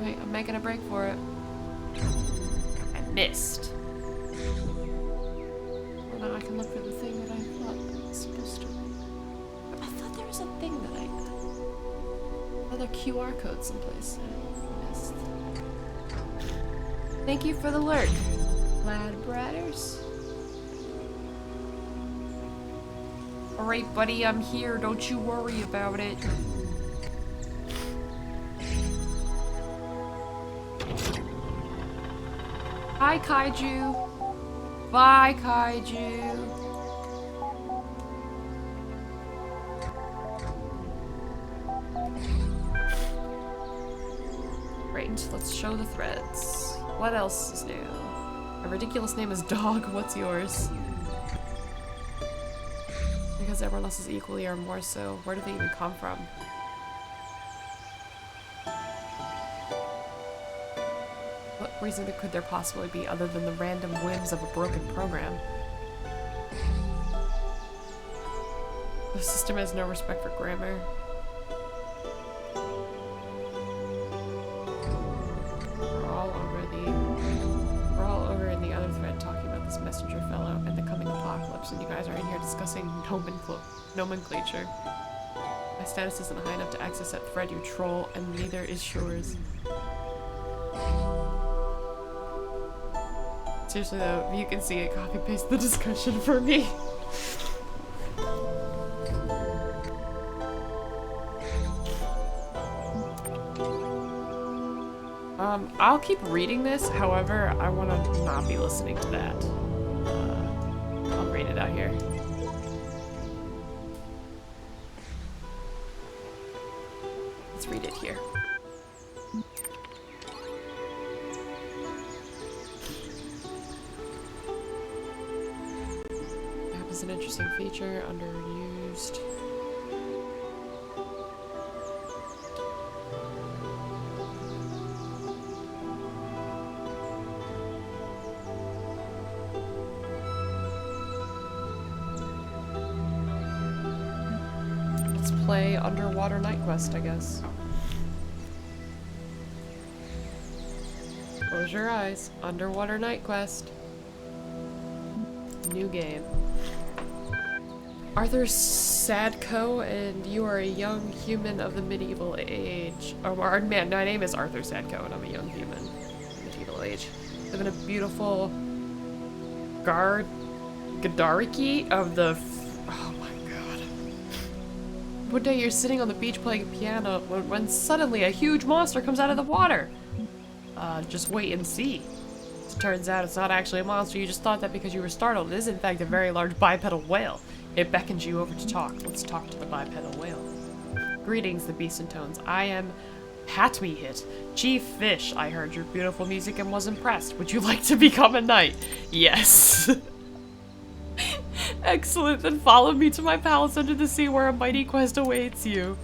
Right, I'm making a break for it. I missed. Well, now I can look for the thing that I thought I was supposed to read. I thought there was a thing that I... Another QR code someplace. Thank you for the lurk, lad bratters. Alright, buddy, I'm here. Don't you worry about it. Hi, Kaiju. Bye, Kaiju. Great, let's show the threads. What else is new? A ridiculous name is Dog. What's yours? Because everyone else is equally or more so. Where do they even come from? What reason could there possibly be other than the random whims of a broken program? The system has no respect for grammar. Messenger fellow and the coming apocalypse, and you guys are in here discussing nomenclature. My status isn't high enough to access that thread, you troll, and neither is yours. Seriously though, if you can see it, copy paste the discussion for me. I'll keep reading this, however, I want to not be listening to that. I'll read it out here. read it here. Map is an interesting feature, underused. Let's play Underwater Night Quest, I guess. Close your eyes. Underwater Night Quest. New game. Arthur Sadko, and you are a young human of the medieval age. Oh, man, my name is Arthur Sadko, and I'm a young human of the medieval age. Live in a beautiful Gadariki of the... Oh my god. One day you're sitting on the beach playing a piano when suddenly a huge monster comes out of the water. Just wait and see. It turns out it's not actually a monster, you just thought that because you were startled. It is in fact a very large bipedal whale. It beckons you over to talk. Let's talk to the bipedal whale. Greetings, the beast intones. I am Hatmehit, Chief Fish. I heard your beautiful music and was impressed. Would you like to become a knight? Yes. Excellent, then follow me to my palace under the sea where a mighty quest awaits you.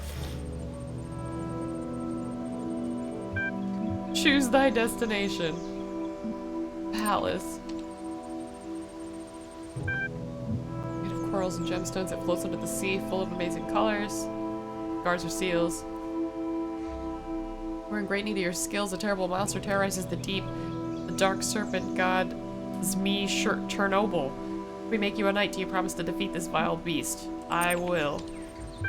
Choose thy destination. Palace. Made of corals and gemstones that floats under the sea, full of amazing colors. Guards are seals. We're in great need of your skills. A terrible monster terrorizes the deep. The dark serpent god Zmi Chernobyl. If we make you a knight, do you promise to defeat this vile beast? I will.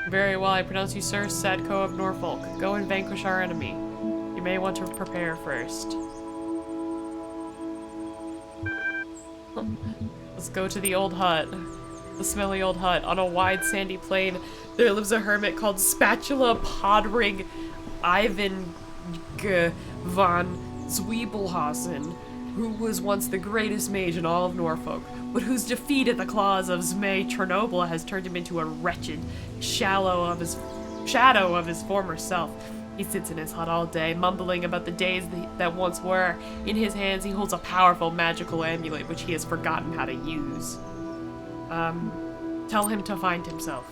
Very well, I pronounce you Sir Sadko of Norfolk. Go and vanquish our enemy. You may want to prepare first. Let's go to the old hut. The smelly old hut. On a wide sandy plain, there lives a hermit called Spatula Podrig Ivan von Zwiebelhausen, who was once the greatest mage in all of Norfolk, but whose defeat at the claws of Zmei Chernobyl has turned him into a wretched shadow of his former self. He sits in his hut all day, mumbling about the days that once were. In his hands, he holds a powerful magical amulet, which he has forgotten how to use. Tell him to find himself.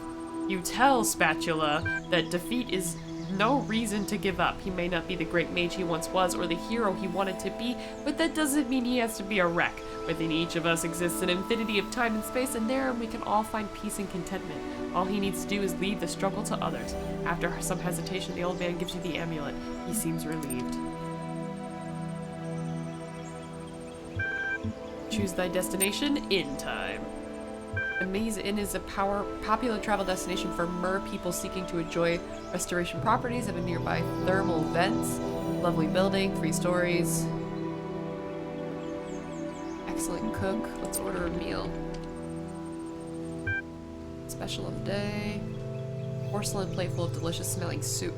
You tell Spatula that defeat is no reason to give up. He may not be the great mage he once was, or the hero he wanted to be, but that doesn't mean he has to be a wreck. Within each of us exists an infinity of time and space, and therein we can all find peace and contentment. All he needs to do is leave the struggle to others. After some hesitation, the old man gives you the amulet. He seems relieved. Choose thy destination in time. The Maze Inn is a popular travel destination for mer people seeking to enjoy restoration properties of a nearby thermal vents. Lovely building, 3 stories. Excellent cook. Let's order a meal. Special of the day. Porcelain plate full of delicious smelling soup.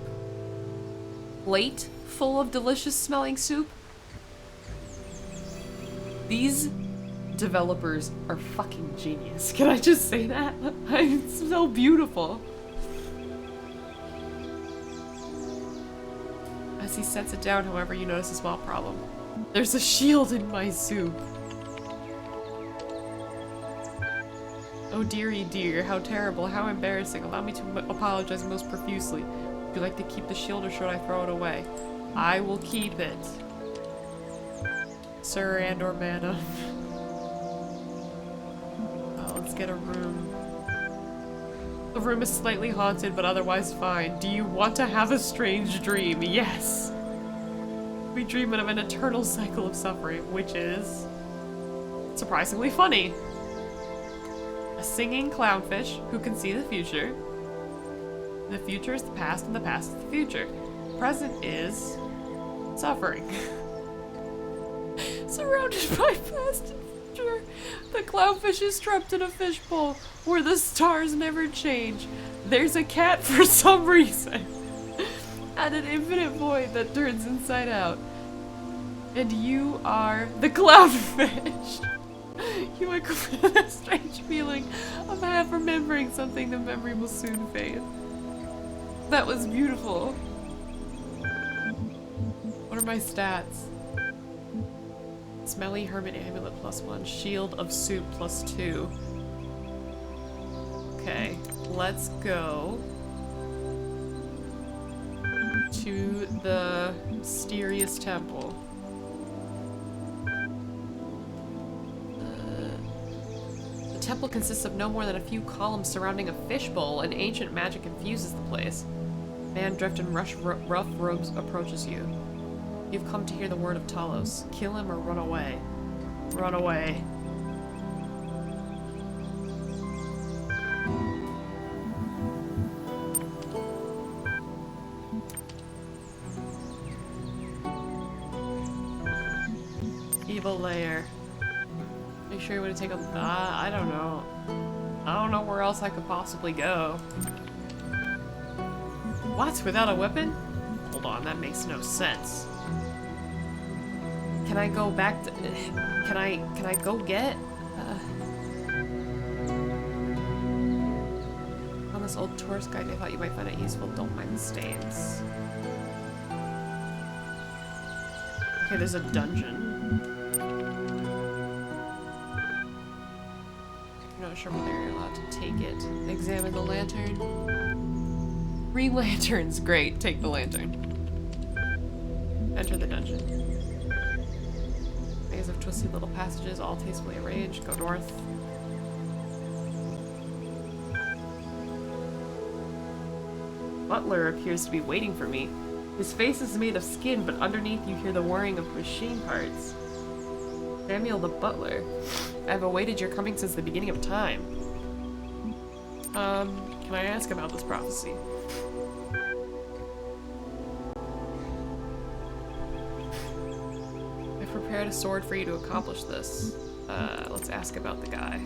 Plate full of delicious smelling soup? These developers are fucking genius. Can I just say that? It's so beautiful. As he sets it down, however, you notice a small problem. There's a shield in my soup. Oh dearie dear, how terrible, how embarrassing. Allow me to apologize most profusely. Would you like to keep the shield or should I throw it away? I will keep it. Sir and or madam. Let's get a room. The room is slightly haunted, but otherwise fine. Do you want to have a strange dream? Yes! We dream of an eternal cycle of suffering, which is surprisingly funny. A singing clownfish who can see the future. The future is the past, and the past is the future. The present is suffering. Surrounded by past and future, the clownfish is trapped in a fishbowl where the stars never change. There's a cat for some reason, and an infinite void that turns inside out. And you are the clownfish. You wake up with a strange feeling of half remembering something. The memory will soon fade. That was beautiful. What are my stats? Smelly Hermit Amulet +1. Shield of Soup +2. Okay, let's go to the mysterious temple. The temple consists of no more than a few columns surrounding a fishbowl, and ancient magic infuses the place. A man dressed in rough robes approaches you. You've come to hear the word of Talos. Kill him or run away. Run away. Evil lair. Are you sure you want to take a... I don't know. I don't know where else I could possibly go. What? Without a weapon? Hold on, that makes no sense. Can I go back to... Can I go get... On this old tourist guide, I thought you might find it useful. Don't mind the stains. Okay, there's a dungeon. I'm not sure whether you're allowed to take it. Examine the lantern. 3 lanterns. Great, take the lantern. Enter the dungeon. Maze of twisty little passages, all tastefully arranged. Go north. Butler appears to be waiting for me. His face is made of skin, but underneath you hear the whirring of machine parts. Samuel the butler. I have awaited your coming since the beginning of time. Can I ask about this prophecy? I've prepared a sword for you to accomplish this. Let's ask about the guy.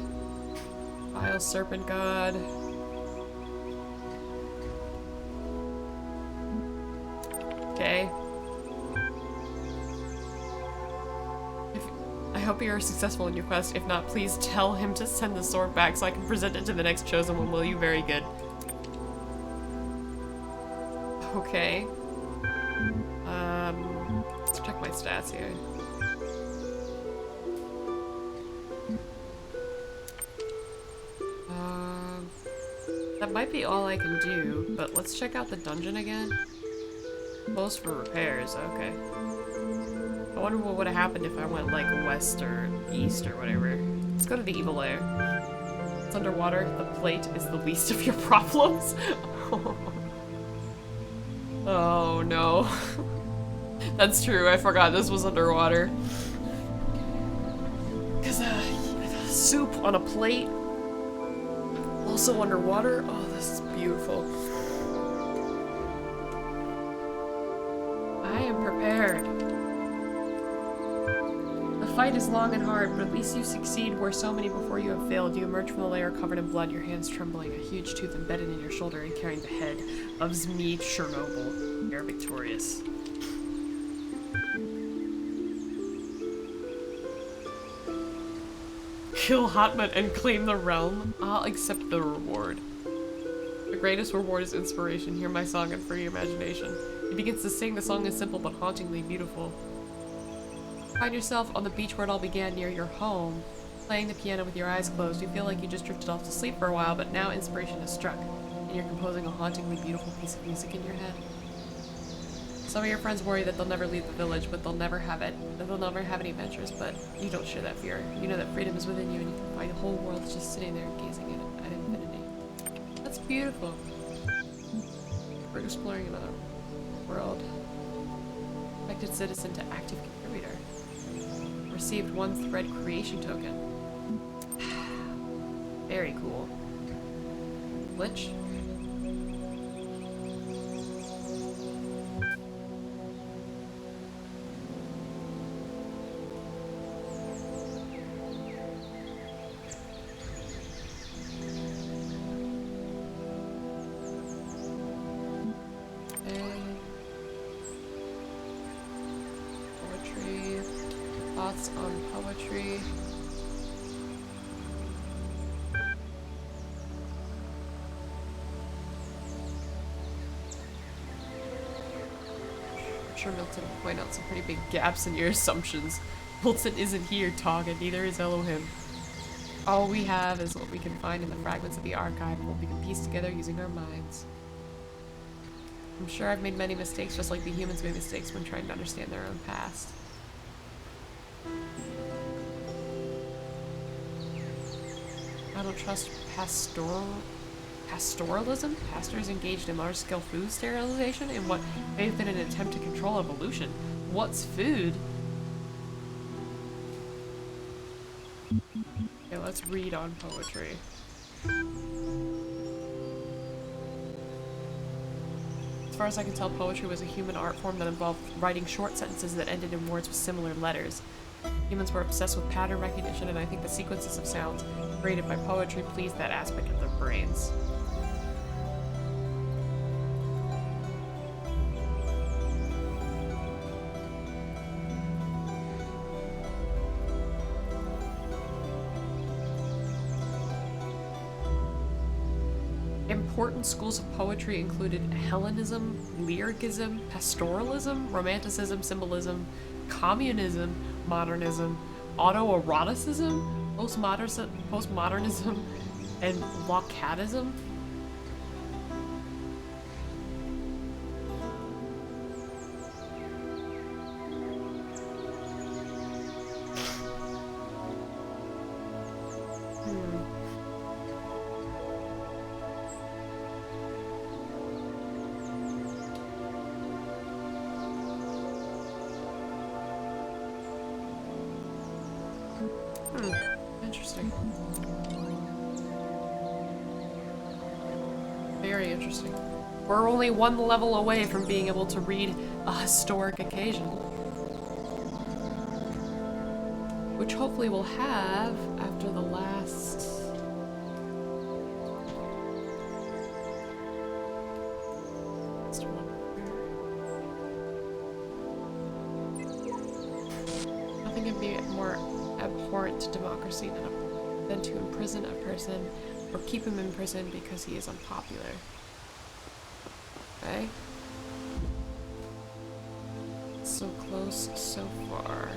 Vile serpent god. Okay. I hope you are successful in your quest. If not, please tell him to send the sword back so I can present it to the next chosen one, will you? Very good. Okay. Let's check my stats here. That might be all I can do, but let's check out the dungeon again. Closed for repairs, okay. I wonder what would have happened if I went like west or east or whatever. Let's go to the evil lair. It's underwater. The plate is the least of your problems. Oh no. That's true, I forgot this was underwater. Because soup on a plate. Also underwater. Oh, this is beautiful. I am prepared. The fight is long and hard, but at least you succeed where so many before you have failed. You emerge from the lair covered in blood, your hands trembling, a huge tooth embedded in your shoulder and carrying the head of Zmi Chernobyl. You're victorious. Kill Hotman and claim the realm. I'll accept the reward. The greatest reward is inspiration. Hear my song and free your imagination. He begins to sing. The song is simple but hauntingly beautiful. Find yourself on the beach where it all began, near your home, playing the piano with your eyes closed. You feel like you just drifted off to sleep for a while, but now inspiration has struck, and you're composing a hauntingly beautiful piece of music in your head. Some of your friends worry that they'll never leave the village, but they'll never have it. That they'll never have any adventures, but you don't share that fear. You know that freedom is within you, and you can find the whole world just sitting there gazing at infinity. That's beautiful. We're exploring another world. Affected citizen to active contributor. Received 1 thread creation token. Very cool. Glitch. Thoughts on poetry. sure Milton will point out some pretty big gaps in your assumptions. Milton isn't here, Tog, and neither is Elohim. All we have is what we can find in the fragments of the archive and what we can piece together using our minds. I'm sure I've made many mistakes, just like the humans made mistakes when trying to understand their own past. I don't trust pastoralism? Pastors engaged in large-scale food sterilization in what may have been an attempt to control evolution. What's food? Okay, let's read on poetry. As far as I can tell, poetry was a human art form that involved writing short sentences that ended in words with similar letters. Humans were obsessed with pattern recognition, and I think the sequences of sounds created by poetry pleased that aspect of their brains. Important schools of poetry included Hellenism, lyricism, pastoralism, romanticism, symbolism, communism, modernism, autoeroticism, postmodernism, and Locketism. Interesting. Very interesting. We're only one level away from being able to read a historic occasion. Which hopefully we'll have after the last... Nothing can be more abhorrent to democracy than to imprison a person or keep him in prison because he is unpopular. Okay? So close, so far.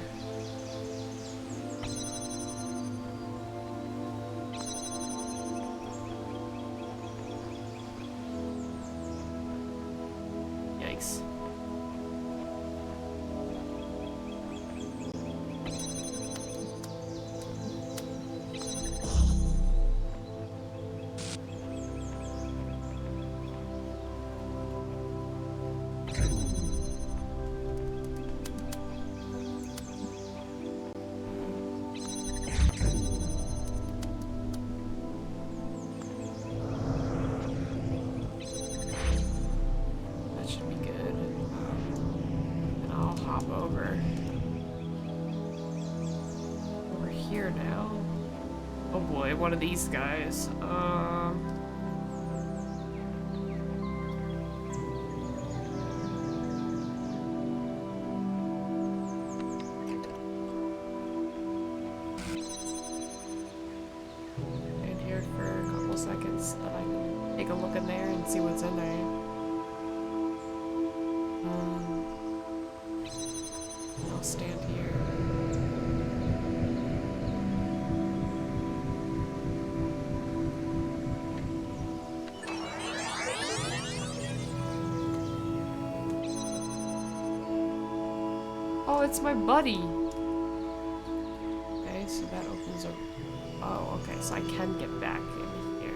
Yikes. One of these guys. Stand here for a couple seconds so that I can take a look in there and see what's in there. I'll stand here. Oh, it's my buddy. Okay, so that opens up. Oh, okay, so I can get back in here.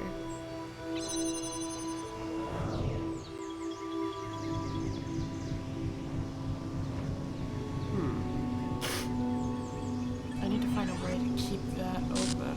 I need to find a way to keep that open.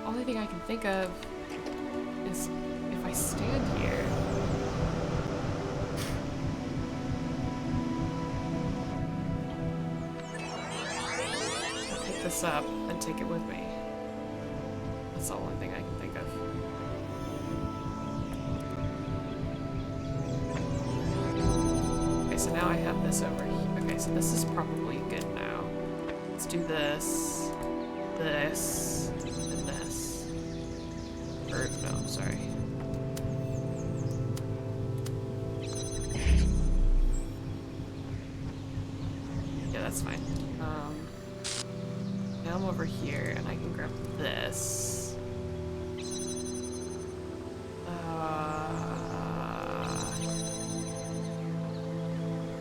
Only thing I can think of is if I stand here. this up and take it with me. That's the only thing I can think of. Okay, so now I have this over here. Okay, so this is probably good now. Let's do this, this, and this. Or, no, sorry. Yeah, that's fine. Now I'm over here, and I can grab this.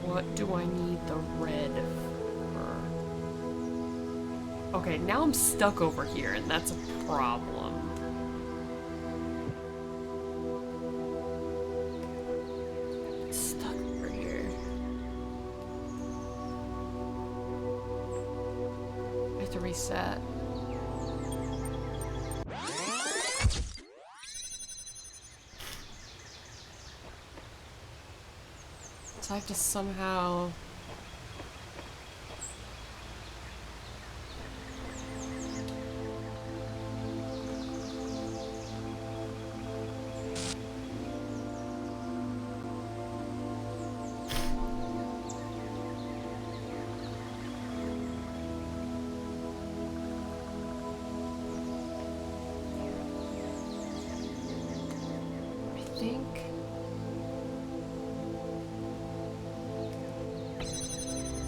What do I need the red for? Okay, now I'm stuck over here, and that's a problem. Stuck over here. I have to reset. So I have to somehow...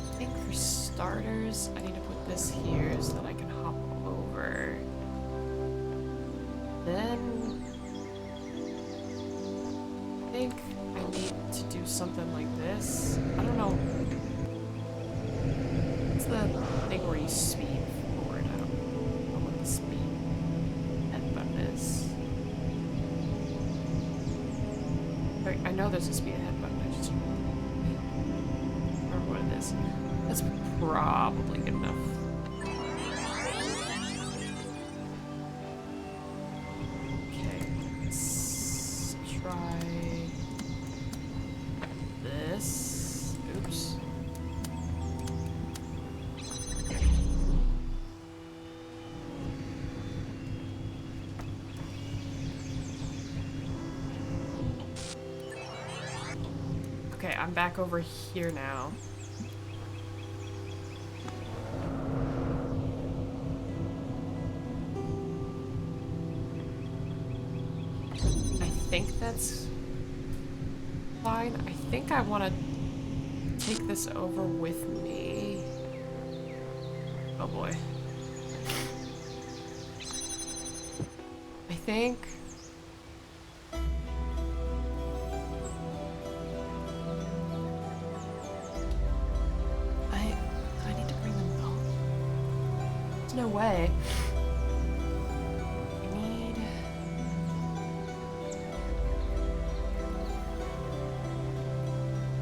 I think for starters, I need to put this here so that I can hop over. Then I think I need to do something like this. I don't know. What's the thing where you speed forward? I don't know what the speed head button is. I know there's a speed head button, I just don't remember what it is. That's probably good enough. Okay, let's try this. Oops. Okay, I'm back over here now. I think that's fine. I think I want to take this over with me. Oh boy. I think... I need to bring them both. There's no way. I need...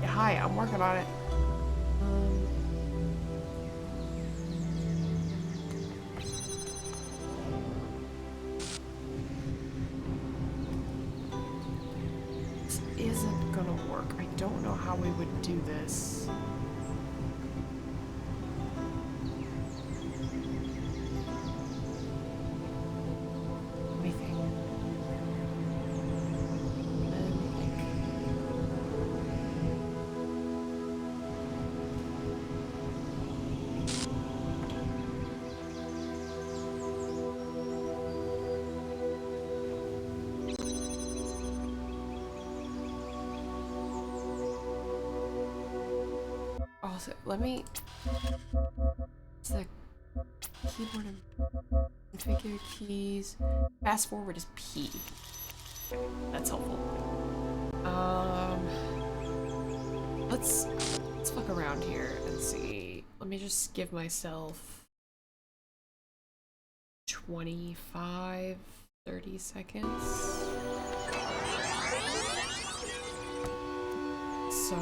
Yeah, hi, I'm working on it. This isn't gonna work. I don't know how we would do this. Let me think. Also, let me... It's the keyboard and configure keys. Fast forward is P. Okay, that's helpful. Let's fuck around here and see. Let me just give myself 25, 30 seconds. So...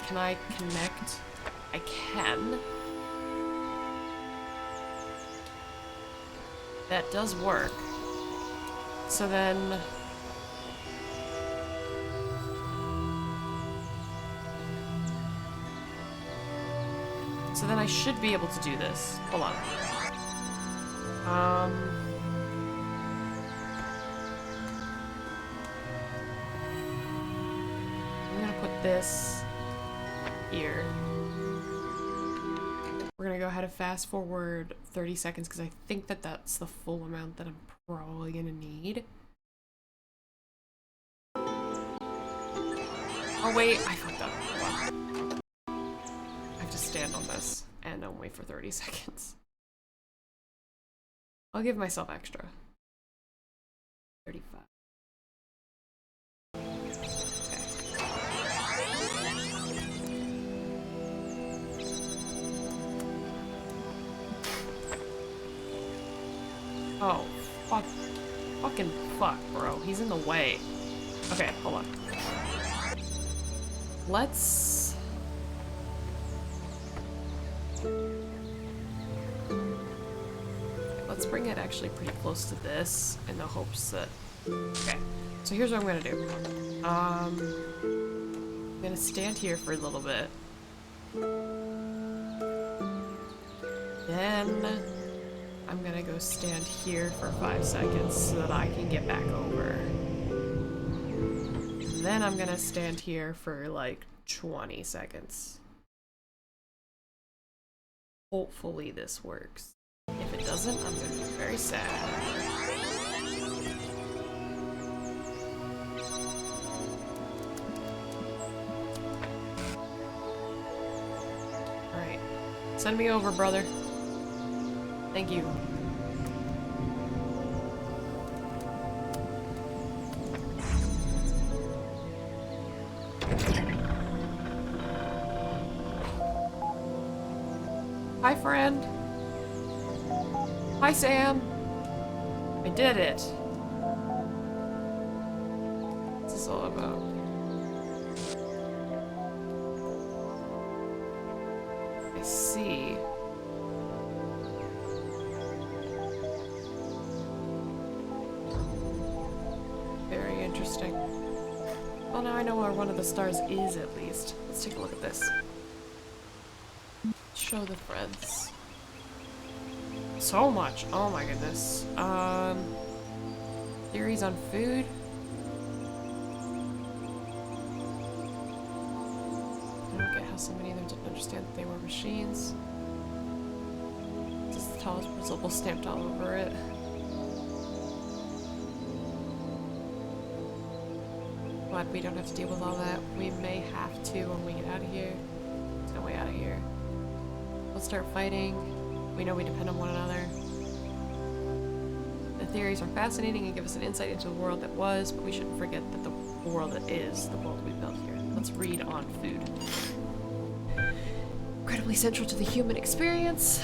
Can I connect? I can. That does work. So then... then I should be able to do this. Hold on. I'm gonna put this here. We're gonna go ahead and fast forward 30 seconds because I think that that's the full amount that I'm probably gonna need. Oh wait, I fucked up. Hold on. I have to stand on this and I'll wait for 30 seconds. I'll give myself extra. 35. Oh, fuck. Fucking fuck, bro. He's in the way. Okay, hold on. Let's... Let's bring it actually pretty close to this in the hopes that... Okay, so here's what I'm gonna do. I'm gonna stand here for a little bit. Then... I'm gonna go stand here for 5 seconds so that I can get back over. Then I'm gonna stand here for like 20 seconds. Hopefully this works. If it doesn't, I'm gonna be very sad. Alright. Send me over, brother. Thank you. Hi, friend. Hi, Sam. I did it. What's this all about? I see. Very interesting. Well, now I know where one of the stars is, at least. Let's take a look at this. Show the threads. So much. Oh my goodness. Theories on food. I don't get how so many of them didn't understand that they were machines. Just the Talos principle stamped all over it. But we don't have to deal with all that. We may have to when we get out of here. There's no way out of here. Let's start fighting. We know we depend on one another. The theories are fascinating and give us an insight into the world that was, but we shouldn't forget that the world that is the world we built here. Let's read on food. Incredibly central to the human experience.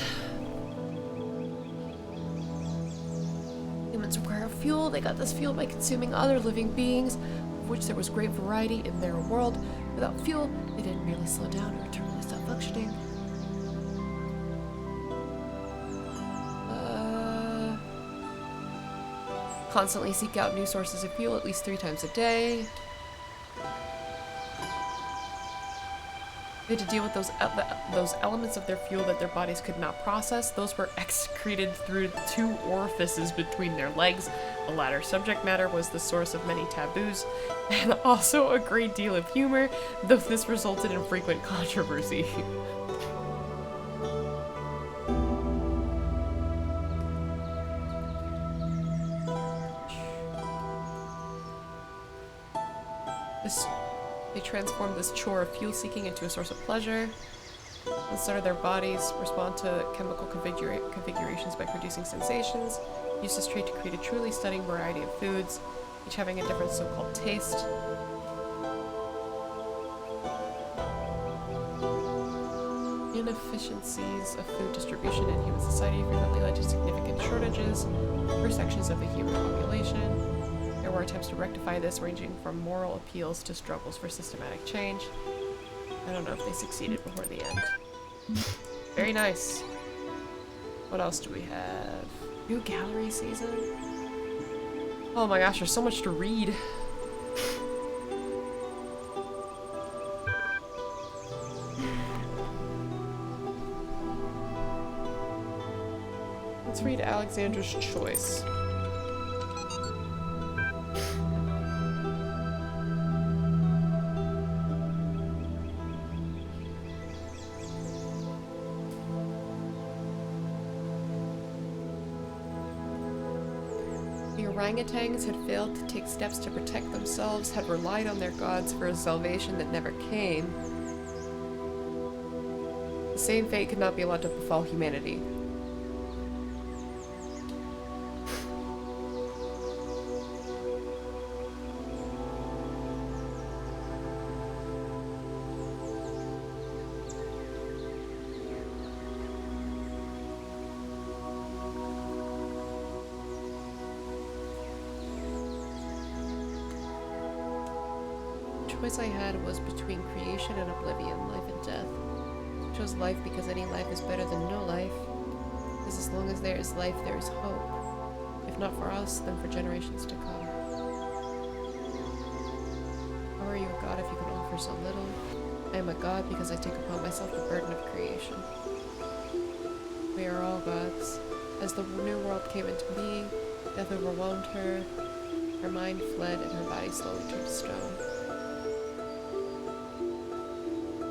Humans require fuel. They got this fuel by consuming other living beings, of which there was great variety in their world. Without fuel, they didn't merely slow down or terminally stop functioning. Constantly seek out new sources of fuel at least 3 times a day. They had to deal with those elements of their fuel that their bodies could not process. Those were excreted through 2 orifices between their legs. The latter subject matter was the source of many taboos and also a great deal of humor, though this resulted in frequent controversy. They transformed this chore of fuel seeking into a source of pleasure. Instead of their bodies respond to chemical configurations by producing sensations. Use this trait to create a truly stunning variety of foods, each having a different so-called taste. Inefficiencies of food distribution in human society frequently led to significant shortages for sections of the human population. There were attempts to rectify this, ranging from moral appeals to struggles for systematic change. I don't know if they succeeded before the end. Very nice. What else do we have? New gallery season? Oh my gosh, there's so much to read. Let's read Alexander's choice. The orangutans had failed to take steps to protect themselves, had relied on their gods for a salvation that never came. The same fate could not be allowed to befall humanity. The choice I had was between creation and oblivion, life and death. I chose life because any life is better than no life. Because as long as there is life, there is hope. If not for us, then for generations to come. How are you a god if you can offer so little? I am a god because I take upon myself the burden of creation. We are all gods. As the new world came into being, death overwhelmed her, her mind fled, and her body slowly turned to stone.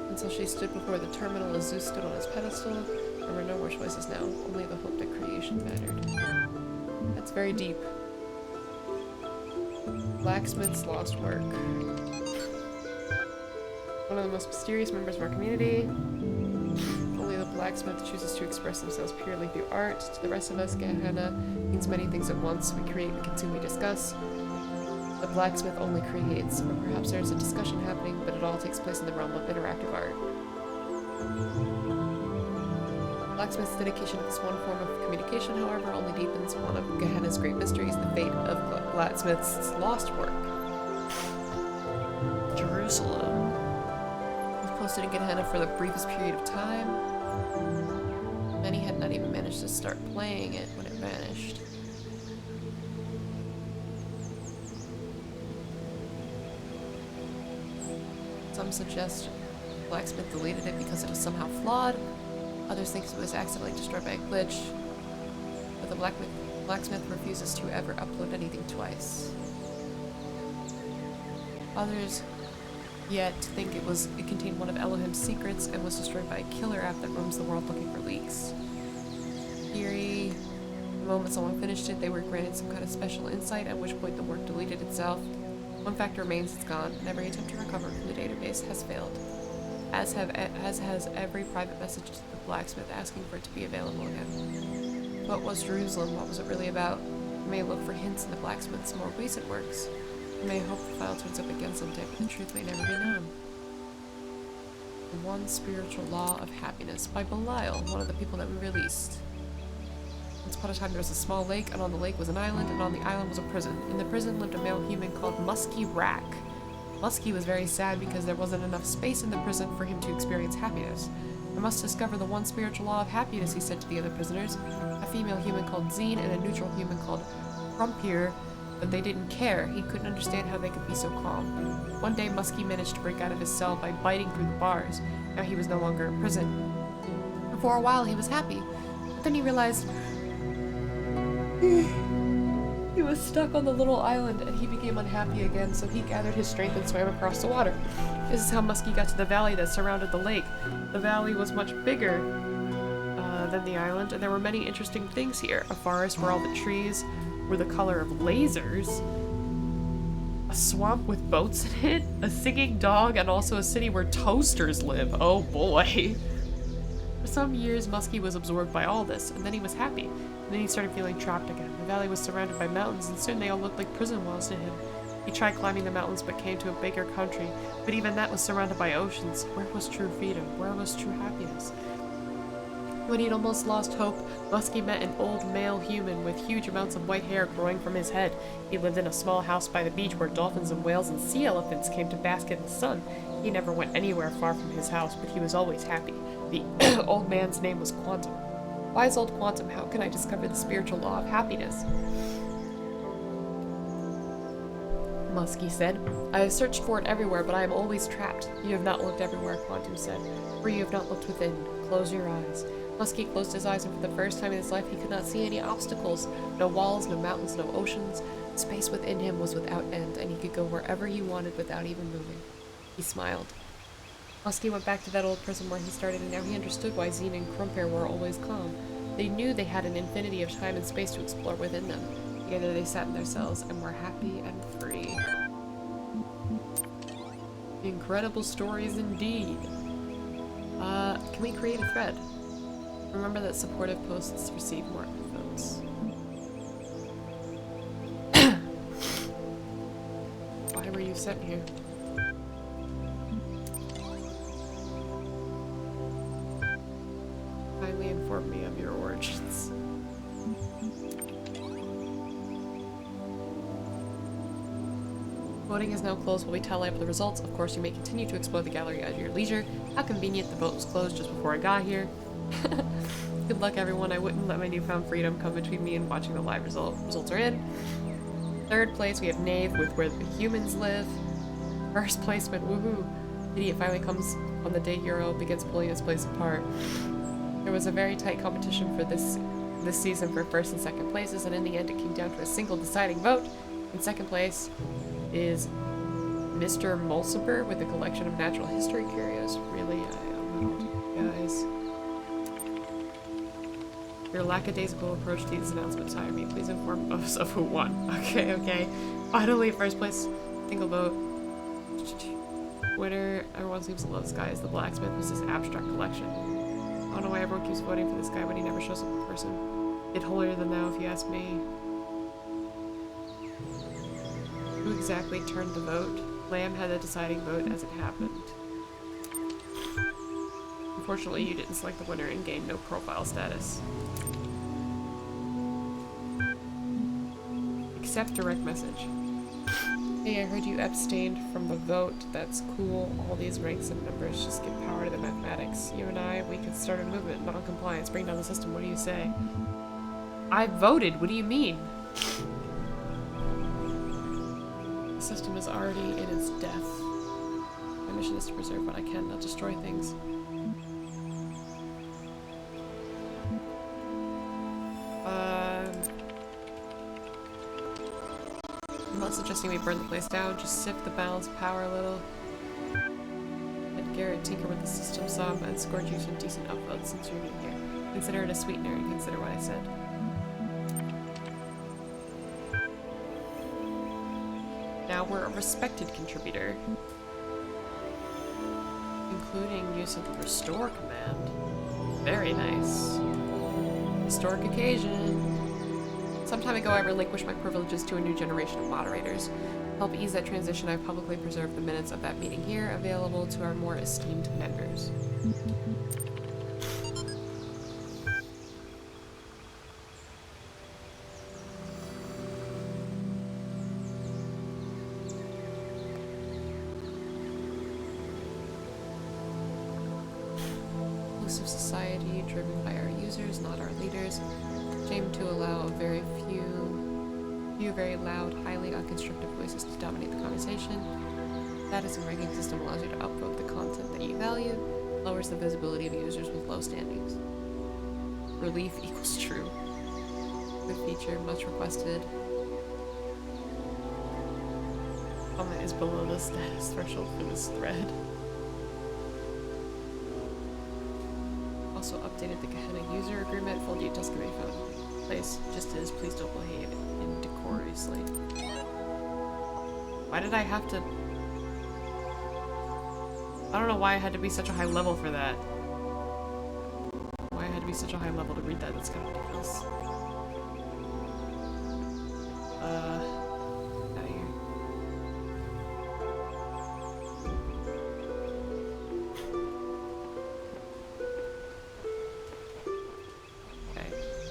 Until she stood before the terminal as Zeus stood on his pedestal, there were no more choices now, only the hope that creation mattered. That's very deep. Blacksmith's lost work. One of the most mysterious members of our community. Only the blacksmith chooses to express themselves purely through art. To the rest of us, Gehenna means many things at once. We create, we consume, we discuss. The blacksmith only creates, or perhaps there's a discussion happening, but it all takes place in the realm of interactive art. Blacksmith's dedication to this one form of communication, however, only deepens one of Gehenna's great mysteries, the fate of blacksmith's lost work. Jerusalem. It was posted in Gehenna for the briefest period of time. Many had not even managed to start playing it when it vanished. Some suggest Blacksmith deleted it because it was somehow flawed. Others think it was accidentally destroyed by a glitch. But the Blacksmith refuses to ever upload anything twice. Others yet think it contained one of Elohim's secrets and was destroyed by a killer app that roams the world looking for leaks. Theory: the moment someone finished it, they were granted some kind of special insight, at which point the work deleted itself. One fact remains: it's gone, and every attempt to recover it from the database has failed. As has every private message to the blacksmith asking for it to be available again. What was Jerusalem? What was it really about? You may look for hints in the blacksmith's more recent works. You may hope the file turns up again someday, but the truth may never be known. The One Spiritual Law of Happiness by Belial, one of the people that we released. Once upon a time there was a small lake, and on the lake was an island, and on the island was a prison. In the prison lived a male human called Muskie Rack. Muskie was very sad because there wasn't enough space in the prison for him to experience happiness. I must discover the one spiritual law of happiness, he said to the other prisoners. A female human called Zine and a neutral human called Crumpier, but they didn't care. He couldn't understand how they could be so calm. One day Muskie managed to break out of his cell by biting through the bars. Now he was no longer in prison. And for a while he was happy, but then he realized he was stuck on the little island, and he became unhappy again, so he gathered his strength and swam across the water. This is how Muskie got to the valley that surrounded the lake. The valley was much bigger than the island, and there were many interesting things here. A forest where all the trees were the color of lasers, a swamp with boats in it, a singing dog, and also a city where toasters live. Oh boy. For some years, Muskie was absorbed by all this, and then he was happy. And then he started feeling trapped again. The valley was surrounded by mountains, and soon they all looked like prison walls to him. He tried climbing the mountains, but came to a bigger country. But even that was surrounded by oceans. Where was true freedom? Where was true happiness? When he'd almost lost hope, Muskie met an old male human with huge amounts of white hair growing from his head. He lived in a small house by the beach where dolphins and whales and sea elephants came to bask in the sun. He never went anywhere far from his house, but he was always happy. The old man's name was Quantum. Wise old Quantum, how can I discover the spiritual law of happiness? Muskie said. I have searched for it everywhere, but I am always trapped. You have not looked everywhere, Quantum said. For you have not looked within. Close your eyes. Husky closed his eyes, and for the first time in his life he could not see any obstacles. No walls, no mountains, no oceans. Space within him was without end, and he could go wherever he wanted without even moving. He smiled. Husky went back to that old prison where he started, and now he understood why Zine and Krumper were always calm. They knew they had an infinity of time and space to explore within them. Together they sat in their cells and were happy and free. Incredible stories indeed. Can we create a thread? Remember that supportive posts receive more votes. Why were you sent here? Kindly inform me of your origins. Voting is now closed while we tally up the results. Of course, you may continue to explore the gallery at your leisure. How convenient, the vote was closed just before I got here. Good luck, everyone. I wouldn't let my newfound freedom come between me and watching the live results are in. Third place, we have Knave with Where the Humans Live. First placement, woohoo! Idiot finally comes on the day Hero begins pulling his place apart. There was a very tight competition for this season for first and second places, and in the end it came down to a single deciding vote. In second place is Mr. Mulciber with a collection of natural history curios. Really? Guys. Your lackadaisical approach to these announcements tire me. Please inform us of who won. Okay. Finally, first place, single vote. Winner, everyone seems to love this guy, is the blacksmith with his abstract collection. I don't know why everyone keeps voting for this guy when he never shows up in person. It's holier than thou, if you ask me. Who exactly turned the vote? Lamb had the deciding vote as it happened. Unfortunately, you didn't select the winner and gained no profile status. Accept direct message. Hey, I heard you abstained from the vote. That's cool. All these ranks and numbers just give power to the mathematics. You and I, we could start a movement. Non-compliance. Bring down the system. What do you say? I voted. What do you mean? The system is already in its death. My mission is to preserve what I can, not destroy things. I'm not suggesting we burn the place down, just sift the balance of power a little. Let Garrett tinker with the system some and scored you some decent upvotes since you're new here. Consider it a sweetener and consider what I said. Now we're a respected contributor, including use of the restore command. Very nice. Historic occasion. Some time ago I relinquished my privileges to a new generation of moderators. To help ease that transition, I've publicly preserved the minutes of that meeting here, available to our more esteemed members. Inclusive society driven by our users, not our leaders. Aim to allow a very few very loud, highly unconstructive voices to dominate the conversation. Status and ranking system allows you to upvote the content that you value, lowers the visibility of users with low standings. Relief equals true. Good feature, much requested. Comment is below the status threshold for this thread. Also updated the Gehenna user agreement. Full details can be found in place. Just as, please don't behave indecorously. Why did I have to... I don't know why I had to be such a high level for that. Why I had to be such a high level to read that. That's kind of ridiculous. Out of here.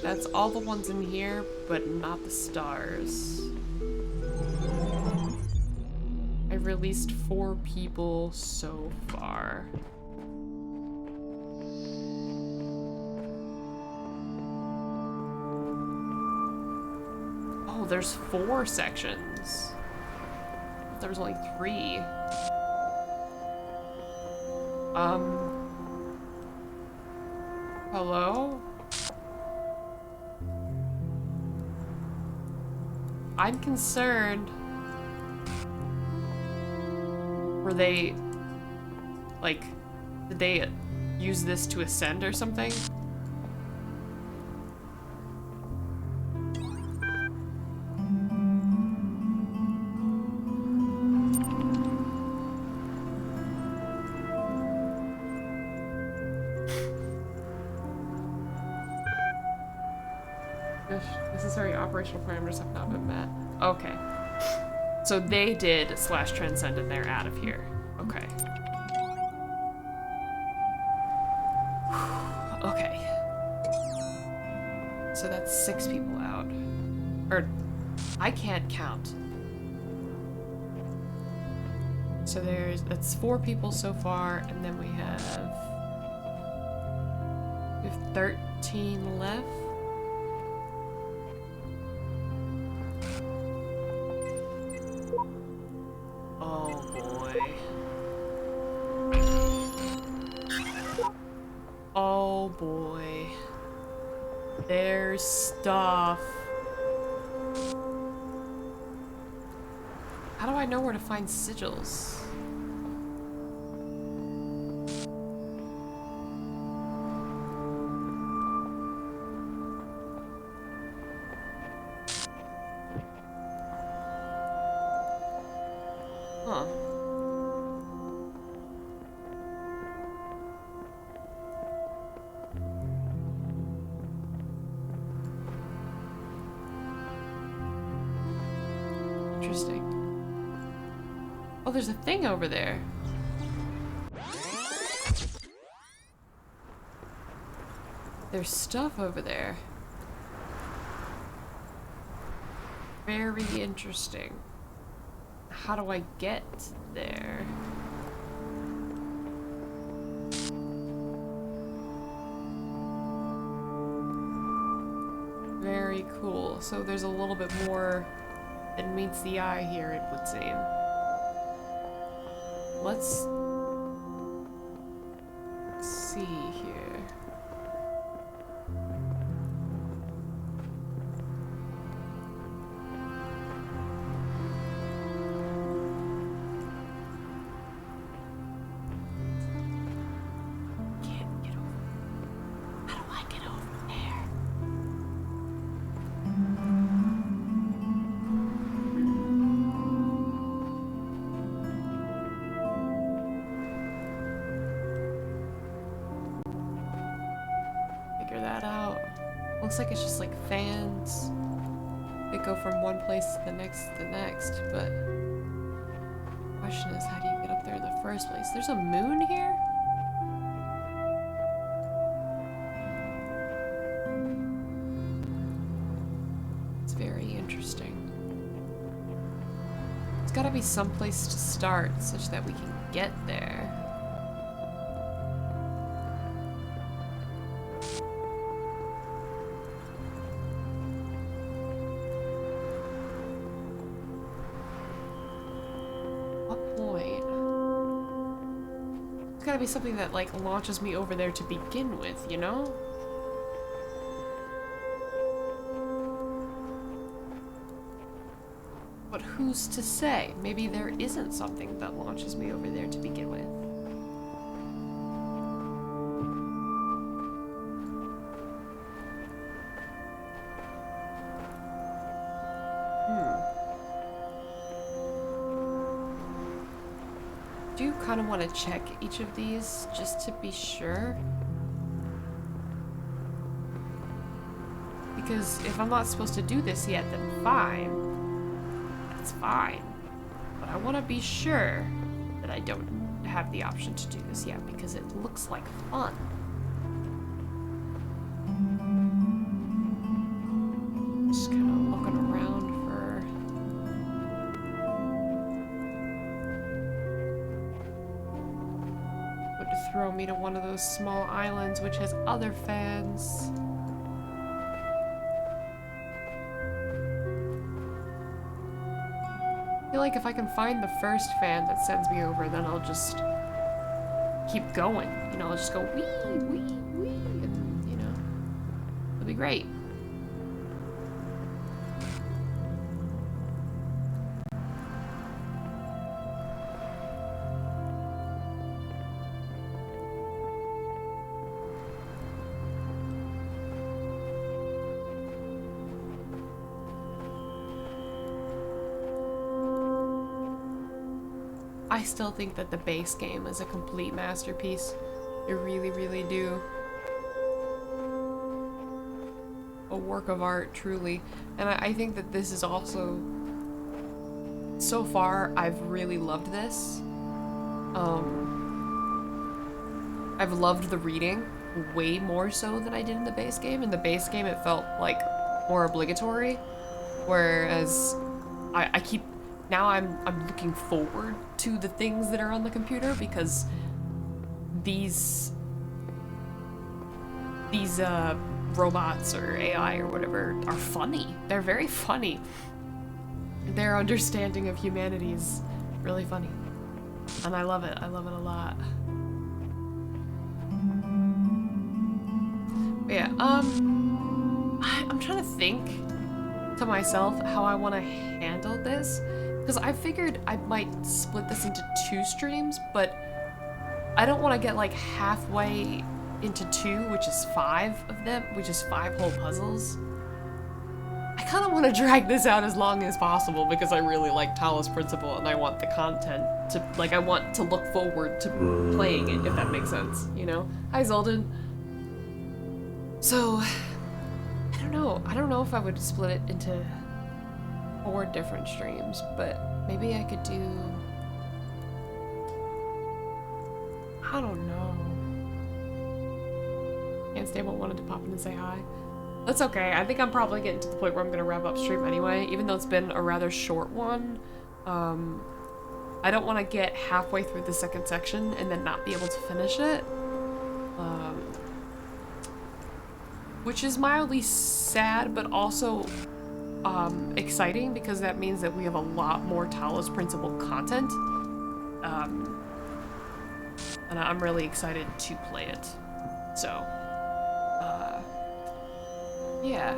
That's all the ones in here, but not the stars. I've released 4 people so far. Oh, there's 4 sections. There was only 3. Hello? I'm concerned. Were they, like, did they use this to ascend or something? Necessary operational parameters have not been met. Okay. So they did / transcend and they're out of here. Okay. Okay. So that's 6 people out. Or, I can't count. So that's 4 people so far, and then we have 13 left. Oh boy. Oh boy. There's stuff. How do I know where to find sigils? Huh. Interesting. Oh, there's a thing over there. There's stuff over there. Very interesting. How do I get there? Very cool. So there's a little bit more than meets the eye here, it would seem. Let's see here. Can't get over. How do I get over there? Figure that out. Looks like it's just like fans. They go from one place to the next, but the question is, how do you get up there in the first place? There's a moon here? It's very interesting. There's gotta be some place to start such that we can get there. Gotta be something that like launches me over there to begin with, you know? But who's to say? Maybe there isn't something that launches me over there to begin with. I do kind of want to check each of these just to be sure. Because if I'm not supposed to do this yet, then fine. That's fine. But I want to be sure that I don't have the option to do this yet because it looks like fun. Just kind of looking around for... would throw me to one of those small islands which has other fans. I feel like if I can find the first fan that sends me over, then I'll just keep going. You know, I'll just go wee, wee, wee, and It'll be great. I still think that the base game is a complete masterpiece. I really, really do. A work of art, truly. And I think that this is also... So far, I've really loved this. I've loved the reading way more so than I did in the base game. In the base game, it felt like more obligatory. Whereas I keep... Now I'm looking forward to the things that are on the computer because these robots or AI or whatever are funny. They're very funny. Their understanding of humanity is really funny. And I love it. I love it a lot. But yeah, I'm trying to think to myself how I want to handle this. Because I figured I might split this into 2 streams, but I don't want to get like halfway into 2, which is 5 of them, which is 5 whole puzzles. I kind of want to drag this out as long as possible because I really like Talos Principle and I want the content to, like, I want to look forward to playing it, if that makes sense, you know? Hi, Zolden. So, I don't know. I don't know if I would split it into 4 different streams, but maybe I could do... I don't know. Can't Stable wanted to pop in and say hi. That's okay. I think I'm probably getting to the point where I'm gonna wrap up stream anyway, even though it's been a rather short one. I don't want to get halfway through the second section and then not be able to finish it. Which is mildly sad, but also exciting because that means that we have a lot more Talos Principle content. And I'm really excited to play it. So, yeah.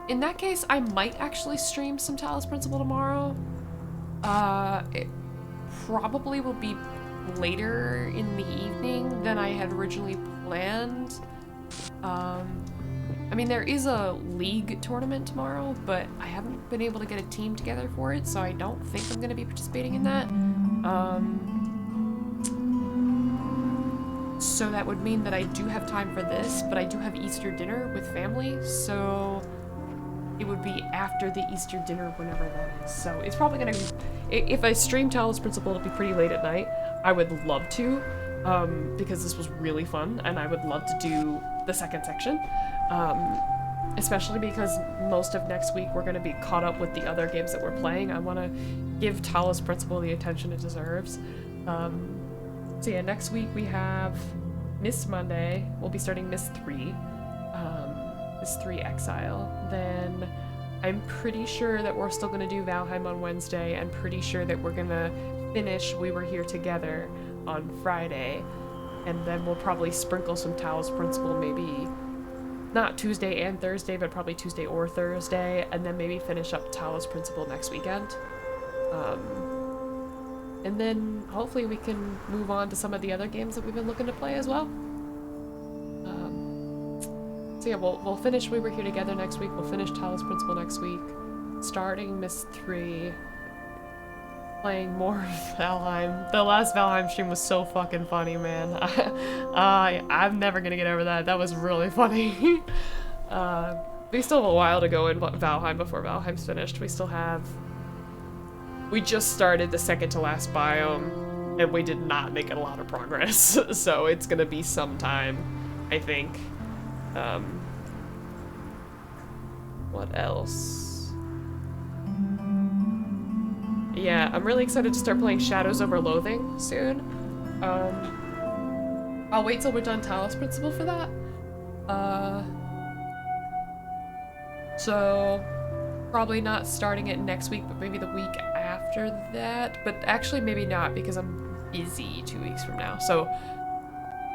In that case, I might actually stream some Talos Principle tomorrow. It probably will be later in the evening than I had originally planned. I mean, there is a league tournament tomorrow, but I haven't been able to get a team together for it, so I don't think I'm going to be participating in that. So that would mean that I do have time for this, but I do have Easter dinner with family, so it would be after the Easter dinner, whenever that is. So it's probably going to... If I stream Talos Principle, it'll be pretty late at night. I would love to, because this was really fun, and I would love to do the second section. Especially because most of next week we're going to be caught up with the other games that we're playing. I want to give Talos Principle the attention it deserves. So yeah, next week we have Miss Monday. We'll be starting Miss 3. Miss 3 Exile. Then I'm pretty sure that we're still going to do Valheim on Wednesday. I'm pretty sure that we're going to finish We Were Here Together on Friday. And then we'll probably sprinkle some Talos Principle, maybe not Tuesday and Thursday, but probably Tuesday or Thursday, and then maybe finish up Talos Principle next weekend. And then hopefully we can move on to some of the other games that we've been looking to play as well. So yeah, we'll finish We Were Here Together next week, we'll finish Talos Principle next week, starting Miss 3, playing more Valheim. The last Valheim stream was so fucking funny, man. I'm never gonna get over that. That was really funny. We still have a while to go in Valheim before Valheim's finished. We just started the second to last biome, and we did not make a lot of progress. So it's gonna be some time, I think. What else? Yeah, I'm really excited to start playing Shadows Over Loathing soon. I'll wait till we're done Talos Principle for that. So probably not starting it next week, but maybe the week after that. But actually maybe not, because I'm busy 2 weeks from now. So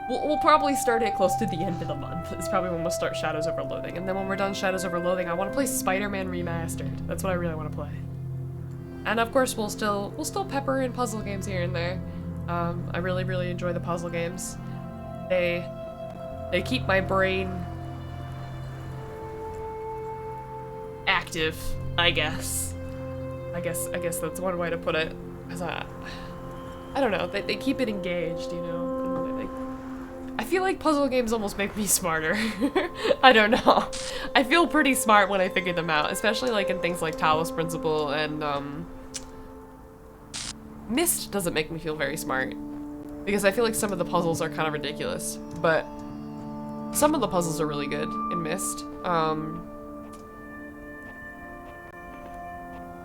We'll probably start it close to the end of the month. It's probably when we'll start Shadows Over Loathing. And then when we're done Shadows Over Loathing, I want to play Spider-Man Remastered. That's what I really want to play. And of course, we'll still pepper in puzzle games here and there. I really enjoy the puzzle games. They keep my brain active, I guess. I guess that's one way to put it. Cause I don't know. They keep it engaged, you know. I feel like puzzle games almost make me smarter. I don't know. I feel pretty smart when I figure them out, especially like in things like Talos Principle and Myst doesn't make me feel very smart because I feel like some of the puzzles are kind of ridiculous, but some of the puzzles are really good in Myst.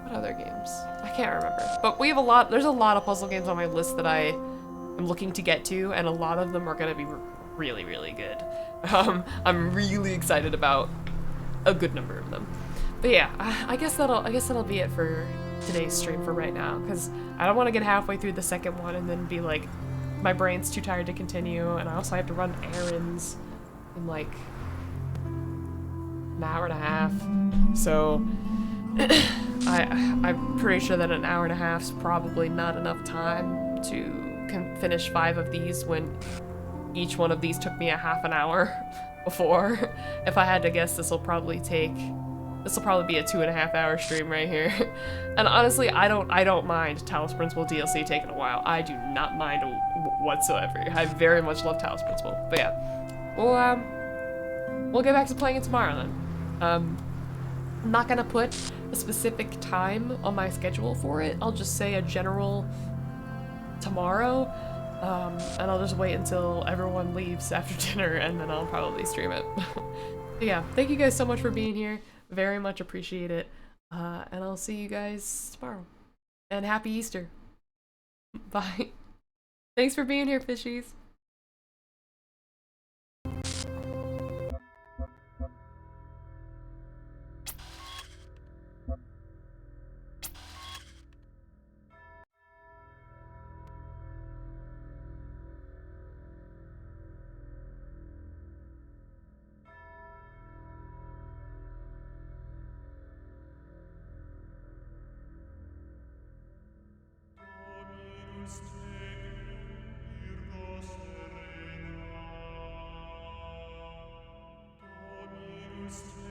What other games? I can't remember. But we have there's a lot of puzzle games on my list that I am looking to get to, and a lot of them are gonna be really good. I'm really excited about a good number of them. But yeah, I guess that'll be it for today's stream for right now, because I don't want to get halfway through the second one and then be like, my brain's too tired to continue, and I also have to run errands in like an hour and a half. So I'm pretty sure that an hour and a half's probably not enough time to finish 5 of these when each one of these took me a half an hour before. If I had to guess, this will probably be a 2.5 hour stream right here. And honestly, I don't mind Talos Principle DLC taking a while. I do not mind whatsoever. I very much love Talos Principle. But yeah, we'll get back to playing it tomorrow then. I'm not gonna put a specific time on my schedule for it. I'll just say a general tomorrow, and I'll just wait until everyone leaves after dinner, and then I'll probably stream it. But yeah, thank you guys so much for being here. Very much appreciate it. And I'll see you guys tomorrow. And happy Easter. Bye. Thanks for being here, fishies. Dominus